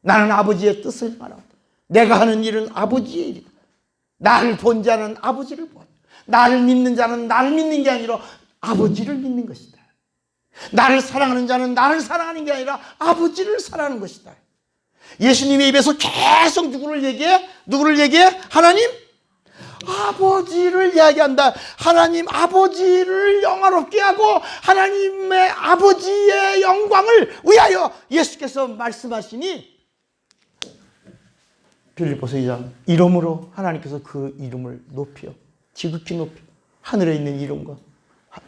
나는 아버지의 뜻을 말하고 내가 하는 일은 아버지의 일이다. 나를 본 자는 아버지를 보았다. 나를 믿는 자는 나를 믿는 게 아니라 아버지를 믿는 것이다. 나를 사랑하는 자는 나를 사랑하는 게 아니라 아버지를 사랑하는 것이다. 예수님의 입에서 계속 누구를 얘기해? 하나님 아버지를 이야기한다. 하나님 아버지를 영화롭게 하고 하나님의 아버지의 영광을 위하여 예수께서 말씀하시니 빌립보서 2장 이름으로 하나님께서 그 이름을 높여 지극히 높여 하늘에 있는 이름과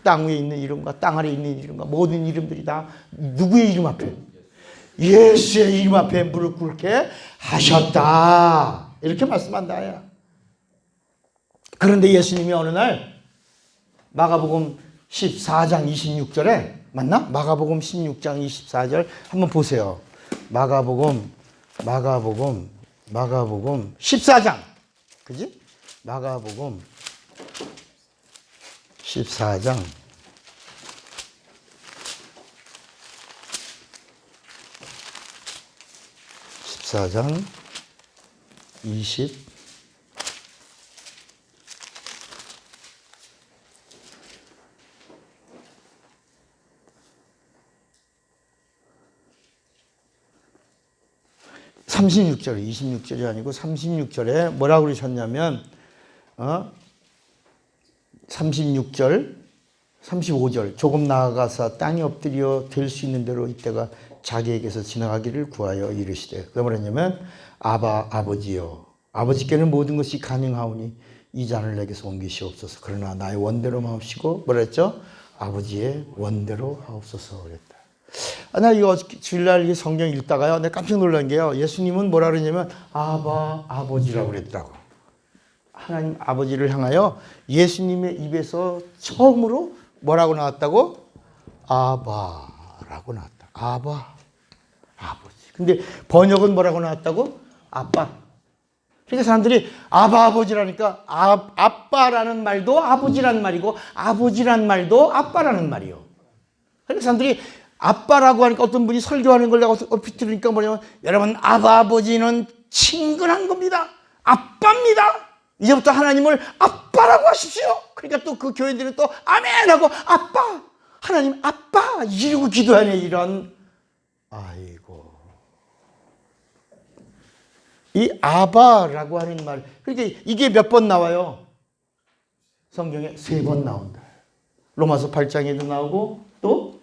땅 위에 있는 이름과 땅 아래에 있는 이름과 모든 이름들이 다 누구의 이름 앞에? 예수의 이름 앞에 무릎 꿇게 하셨다. 이렇게 말씀한다. 그런데 예수님이 어느 날 마가복음 14장 26절에 맞나? 마가복음 16장 24절 한번 보세요. 마가복음 14장 그지? 마가복음 14장 20 36절에 26절이 아니고 36절에 뭐라고 그러셨냐면 36절 35절 조금 나아가서 땅에 엎드려 될 수 있는 대로 이때가 자기에게서 지나가기를 구하여 이르시되 그가 뭐랬냐면 아버지여 아버지께는 모든 것이 가능하오니 이 잔을 내게서 옮기시옵소서. 그러나 나의 원대로 마옵시고 뭐라 했죠? 아버지의 원대로 하옵소서 그랬다. 나 이거 주일날 성경 읽다가요 내가 깜짝 놀란 게요 예수님은 뭐라 그러냐면 아버지라고 그랬다고. 하나님 아버지를 향하여 예수님의 입에서 처음으로 뭐라고 나왔다고? 아바라고 나왔다. 아버지. 근데 번역은 뭐라고 나왔다고? 아빠. 그러니까 사람들이 아버지라니까 아빠라는 말도 아버지라는 말이고 아버지라는 말도 아빠라는 말이요. 그러니까 사람들이 아빠라고 하니까 어떤 분이 설교하는 걸 내가 얼핏 들으니까 뭐냐면 여러분 아버지는 친근한 겁니다. 아빠입니다. 이제부터 하나님을 아빠라고 하십시오. 그러니까 또 그 교인들은 또 아멘하고 아빠 하나님 아빠 이러고 기도하네. 이런 아이고 이 아바라고 하는 말 그러니까 이게 몇 번 나와요? 성경에 3번 나온다. 로마서 8장에도 나오고 또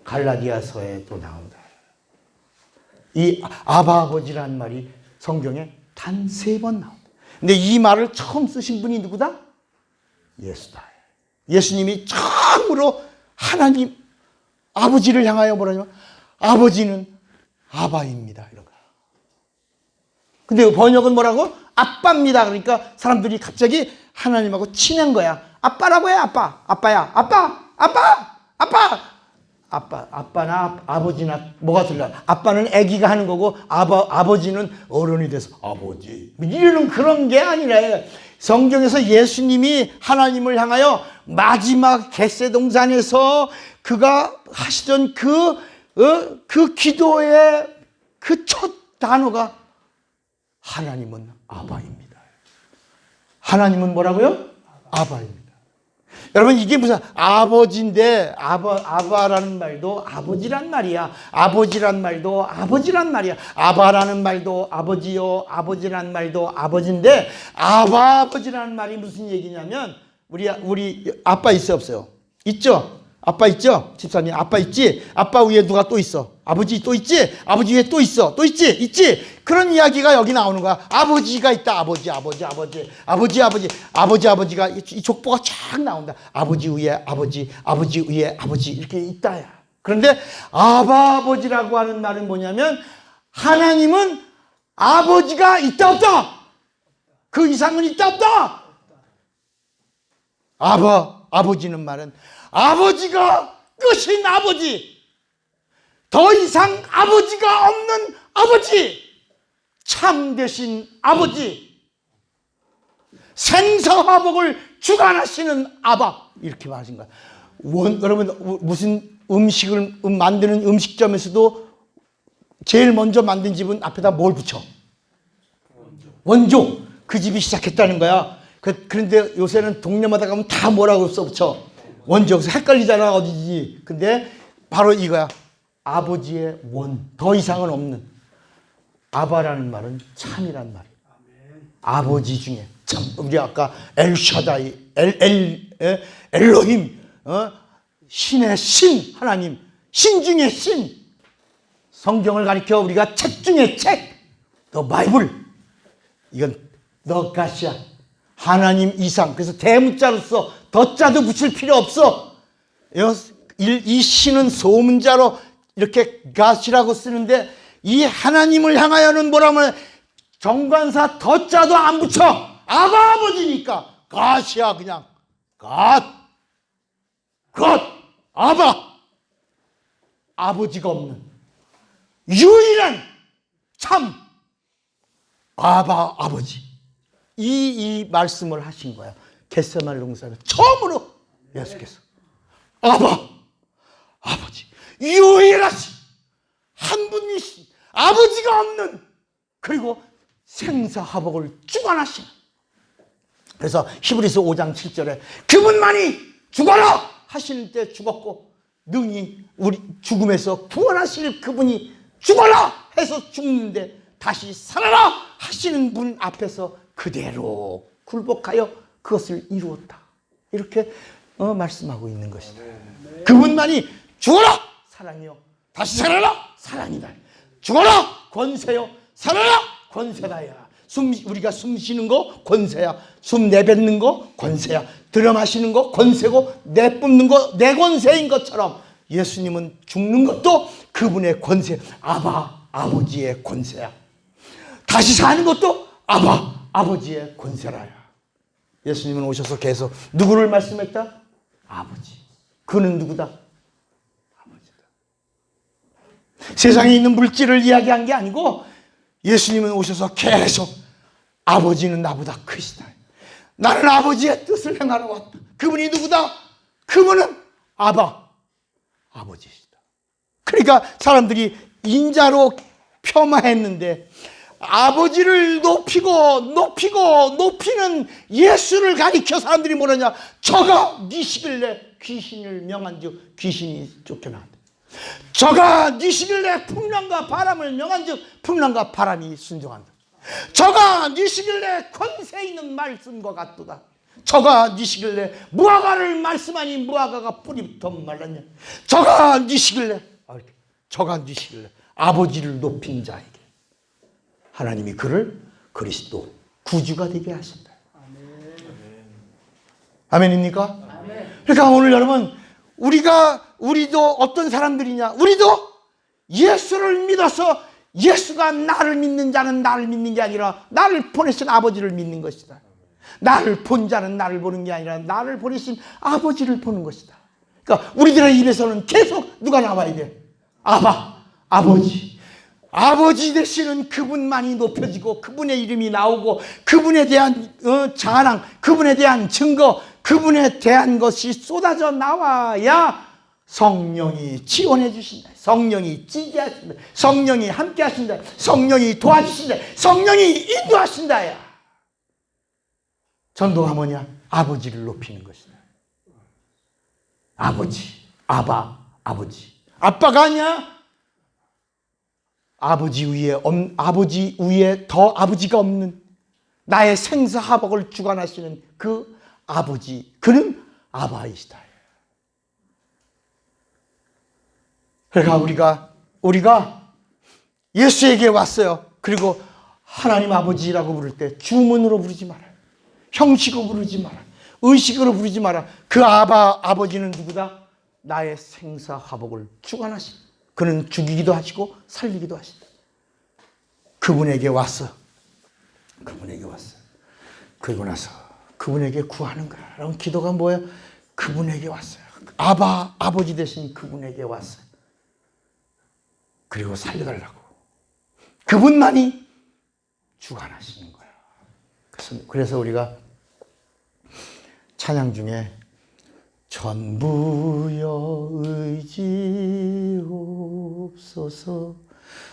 갈라디아서에도 나온다. 이 아버지라는 말이 성경에 단 3번 나온다. 근데 이 말을 처음 쓰신 분이 누구다? 예수다. 예수님이 처음으로 하나님 아버지를 향하여 뭐라냐면 아버지는 아바입니다. 이런 거야. 근데 번역은 뭐라고? 아빠입니다. 그러니까 사람들이 갑자기 하나님하고 친한 거야. 아빠라고 해. 아빠. 아빠야. 아빠. 아빠. 아빠. 아빠나 아버지나 뭐가 틀려? 아빠는 아기가 하는 거고 아버지는 어른이 돼서 아버지. 이러는 그런 게 아니라 성경에서 예수님이 하나님을 향하여 마지막 겟세동산에서 그가 하시던 그 기도의 그 첫 단어가 하나님은 아바입니다. 하나님은 뭐라고요? 아바입니다. 여러분 이게 무슨 아버지인데 아바라는 말도 아버지란 말이야. 아버지란 말도 아버지란 말이야. 아바라는 말도 아버지요. 아버지란 말도 아버지인데 아버지라는 말이 무슨 얘기냐면 우리 아빠 있어요 없어요? 있죠? 아빠 있죠? 집사님 아빠 있지? 아빠 위에 누가 또 있어? 아버지 또 있지? 아버지 위에 또 있어? 또 있지? 있지? 그런 이야기가 여기 나오는 거야. 아버지가 있다. 아버지가 이 족보가 쫙 나온다. 아버지 위에 아버지 위에 아버지 이렇게 있다야. 그런데 아버지라고 하는 말은 뭐냐면 하나님은 아버지가 있다 없다? 그 이상은 있다 없다? 아버지는 말은 아버지가 끝인 아버지, 더 이상 아버지가 없는 아버지, 참되신 아버지, 생사화복을 주관하시는 아바, 이렇게 말하신 거야. 여러분 무슨 음식을 만드는 음식점에서도 제일 먼저 만든 집은 앞에다 뭘 붙여? 원조. 그 집이 시작했다는 거야. 그런데 요새는 동네마다 가면 다 뭐라고 써붙여? 원조. 여기서 헷갈리잖아 어디지. 근데 바로 이거야. 아버지의 원. 더 이상은 없는. 아바라는 말은 참이란 말이야. 아버지 중에 참. 우리 아까 엘샤다이, 엘로힘, 신의 신 하나님, 신 중에 신. 성경을 가리켜 우리가 책 중에 책. 더 바이블. 이건 더 가시야. 하나님 이상. 그래서 대문자로서 덧자도 붙일 필요 없어. 이 신은 소문자로 이렇게 가시라고 쓰는데 이 하나님을 향하여는 뭐라면 정관사 덧자도 안 붙여. 아버지니까 가시야. 그냥 갓 아바. 아버지가 없는 유일한 참 아버지. 이 말씀을 하신 거야. 겟세마네 동산에 처음으로 예수께서 아버지 유일하신 한 분이신 아버지가 없는, 그리고 생사화복을 주관하신. 그래서 히브리서 5장 7절에 그분만이 죽어라 하시는 때 죽었고 능히 우리 죽음에서 구원하실 그분이 죽어라 해서 죽는데 다시 살아라 하시는 분 앞에서 그대로 굴복하여 그것을 이루었다. 이렇게 말씀하고 있는 것이다. 그분만이 죽어라 사랑이요, 다시 살아라 사랑이다. 죽어라 권세요, 살아라 권세다야. 우리가 숨 쉬는 거 권세야, 숨 내뱉는 거 권세야, 들여 마시는 거 권세고 내뿜는 거 내 권세인 것처럼 예수님은 죽는 것도 그분의 권세, 아버지의 권세야. 다시 사는 것도 아버지의 권세라야. 예수님은 오셔서 계속 누구를 말씀했다? 아버지. 그는 누구다? 아버지다. 세상에 있는 물질을 이야기한 게 아니고 예수님은 오셔서 계속 아버지는 나보다 크시다. 나는 아버지의 뜻을 행하러 왔다. 그분이 누구다? 그분은 아버지시다. 그러니까 사람들이 인자로 폄하했는데 아버지를 높이는 예수를 가리켜 사람들이 뭐라냐? 저가 니시길래 귀신을 명한즉 귀신이 쫓겨나간다. 저가 니시길래 풍랑과 바람을 명한즉 풍랑과 바람이 순종한다. 저가 니시길래 권세 있는 말씀과 같도다. 저가 니시길래 무화과를 말씀하니 무화과가 뿌리부터 말랐냐. 저가 니시길래 아버지를 높인 자에게 하나님이 그를 그리스도 구주가 되게 하신다. 아멘입니까? 아멘. 그러니까 오늘 여러분 우리도 어떤 사람들이냐? 우리도 예수를 믿어서 예수가 나를 믿는 자는 나를 믿는 게 아니라 나를 보내신 아버지를 믿는 것이다. 나를 본 자는 나를 보는 게 아니라 나를 보내신 아버지를 보는 것이다. 그러니까 우리들의 입에서는 계속 누가 나와야 돼? 아바, 아버지. 아버지 되시는 그분만이 높여지고 그분의 이름이 나오고 그분에 대한 자랑, 그분에 대한 증거, 그분에 대한 것이 쏟아져 나와야 성령이 지원해 주신다. 성령이 지지하신다. 성령이 함께 하신다. 성령이 도와주신다. 성령이 인도하신다야. 전도가 뭐냐? 아버지를 높이는 것이다. 아버지, 아바, 아버지. 아빠가 아니야. 아버지 위에 더 아버지가 없는 나의 생사하복을 주관하시는 그 아버지, 그는 아바이시다. 그러니까 우리가 예수에게 왔어요. 그리고 하나님 아버지라고 부를 때 주문으로 부르지 마라. 형식으로 부르지 마라. 의식으로 부르지 마라. 그 아버지는 누구다? 나의 생사화복을 주관하신, 그는 죽이기도 하시고 살리기도 하신다. 그분에게 왔어. 그분에게 왔어. 그리고 나서 그분에게 구하는 거야. 그럼 기도가 뭐야? 그분에게 왔어요. 아버지 되신 그분에게 왔어요. 그리고 살려달라고. 그분만이 주관하시는 거야. 그래서 우리가 찬양 중에 전부여 의지옵소서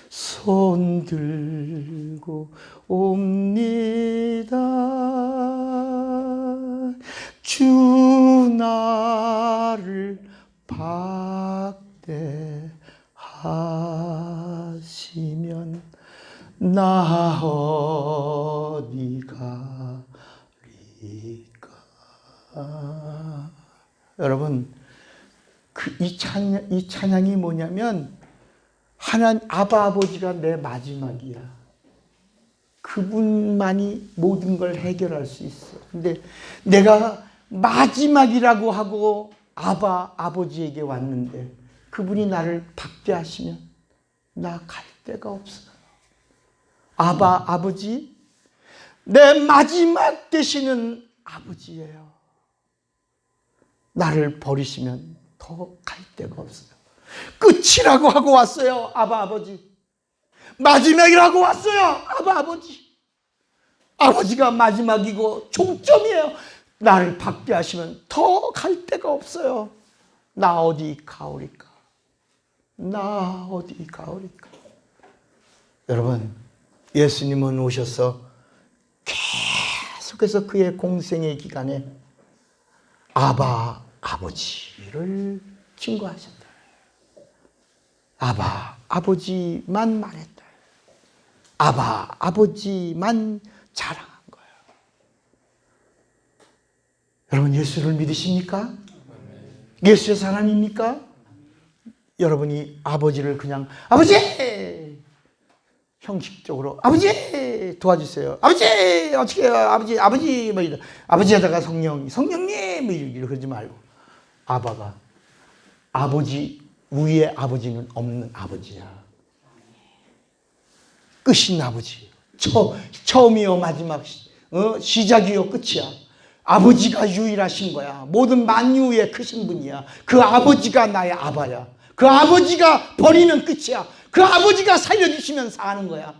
손 들고 옵니다. 주 나를 박대하시면 나 어디 가리까. 여러분, 이 찬양이 뭐냐면 아버지가 내 마지막이야. 그분만이 모든 걸 해결할 수 있어. 근데 내가 마지막이라고 하고 아버지에게 왔는데 그분이 나를 박대하시면 나 갈 데가 없어요. 아버지, 내 마지막 되시는 아버지예요. 나를 버리시면 더 갈 데가 없어요. 끝이라고 하고 왔어요. 아버지. 마지막이라고 왔어요. 아버지. 아버지가 마지막이고 종점이에요. 나를 박대하시면 더 갈 데가 없어요. 나 어디 가오리까? 나 어디 가오리까? 여러분, 예수님은 오셔서 계속해서 그의 공생의 기간에 아버지를 증거하셨다. 아버지만 말했다. 아버지만 자랑한 거예요. 여러분, 예수를 믿으십니까? 예수의 사람입니까? 여러분이 아버지를 그냥 아버지! 형식적으로 아버지 도와주세요. 아버지 어떻게 해요? 아버지 뭐 이런 아버지에다가 성령님 뭐 이렇게 그러지 말고 아버지 위에 아버지는 없는 아버지야. 끝인 아버지. 처음이요 마지막 시작이요 끝이야. 아버지가 유일하신 거야. 모든 만유에 크신 분이야. 그 아버지가 나의 아바야. 그 아버지가 버리면 끝이야. 그 아버지가 살려주시면 사는 거야.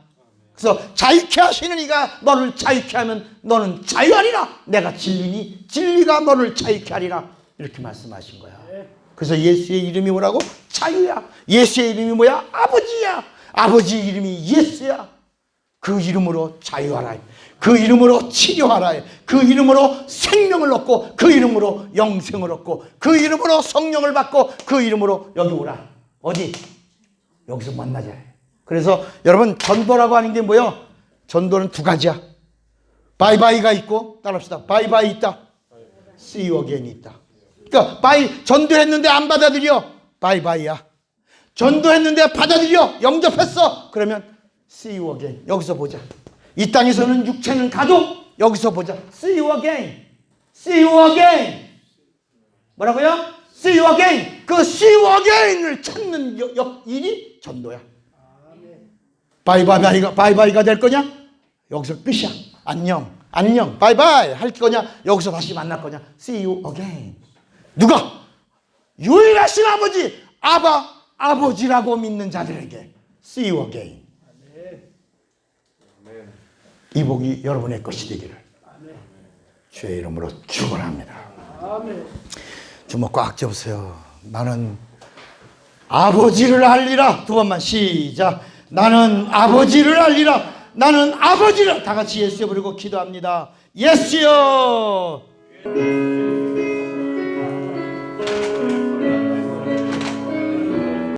그래서 자유케 하시는 이가 너를 자유케 하면 너는 자유하리라. 내가 진리니 진리가 너를 자유케 하리라. 이렇게 말씀하신 거야. 그래서 예수의 이름이 뭐라고? 자유야. 예수의 이름이 뭐야? 아버지야. 아버지 이름이 예수야. 그 이름으로 자유하라. 그 이름으로 치료하라. 그 이름으로 생명을 얻고 그 이름으로 영생을 얻고 그 이름으로 성령을 받고 그 이름으로 여기 오라. 어디? 여기서 만나자. 그래서 여러분, 전도라고 하는 게 뭐예요? 전도는 두 가지야. 바이바이가 있고, 따라합시다. 바이바이 있다. See you again이 있다. 그러니까 전도했는데 안 받아들여. 바이바이야. 전도했는데 받아들여. 영접했어. 그러면 see you again. 여기서 보자. 이 땅에서는 육체는 가족. 여기서 보자. See you again. See you again. 뭐라고요? See you again. 그 see you again을 찾는 일이 전도야. 바이바이가 될 거냐? 여기서 끝이야. 안녕, 바이바이 할 거냐? 여기서 다시 만날 거냐? See you again. 누가? 유일하신 아버지, 아버지라고 믿는 자들에게 See you again. 이 복이 여러분의 것이 되기를 주의 이름으로 축원합니다. 주먹 꽉 잡으세요. 나는 아버지를 알리라. 두 번만 시작. 나는 아버지를 알리라. 나는 아버지를 다 같이 예수여 부르고 기도합니다. 예수여.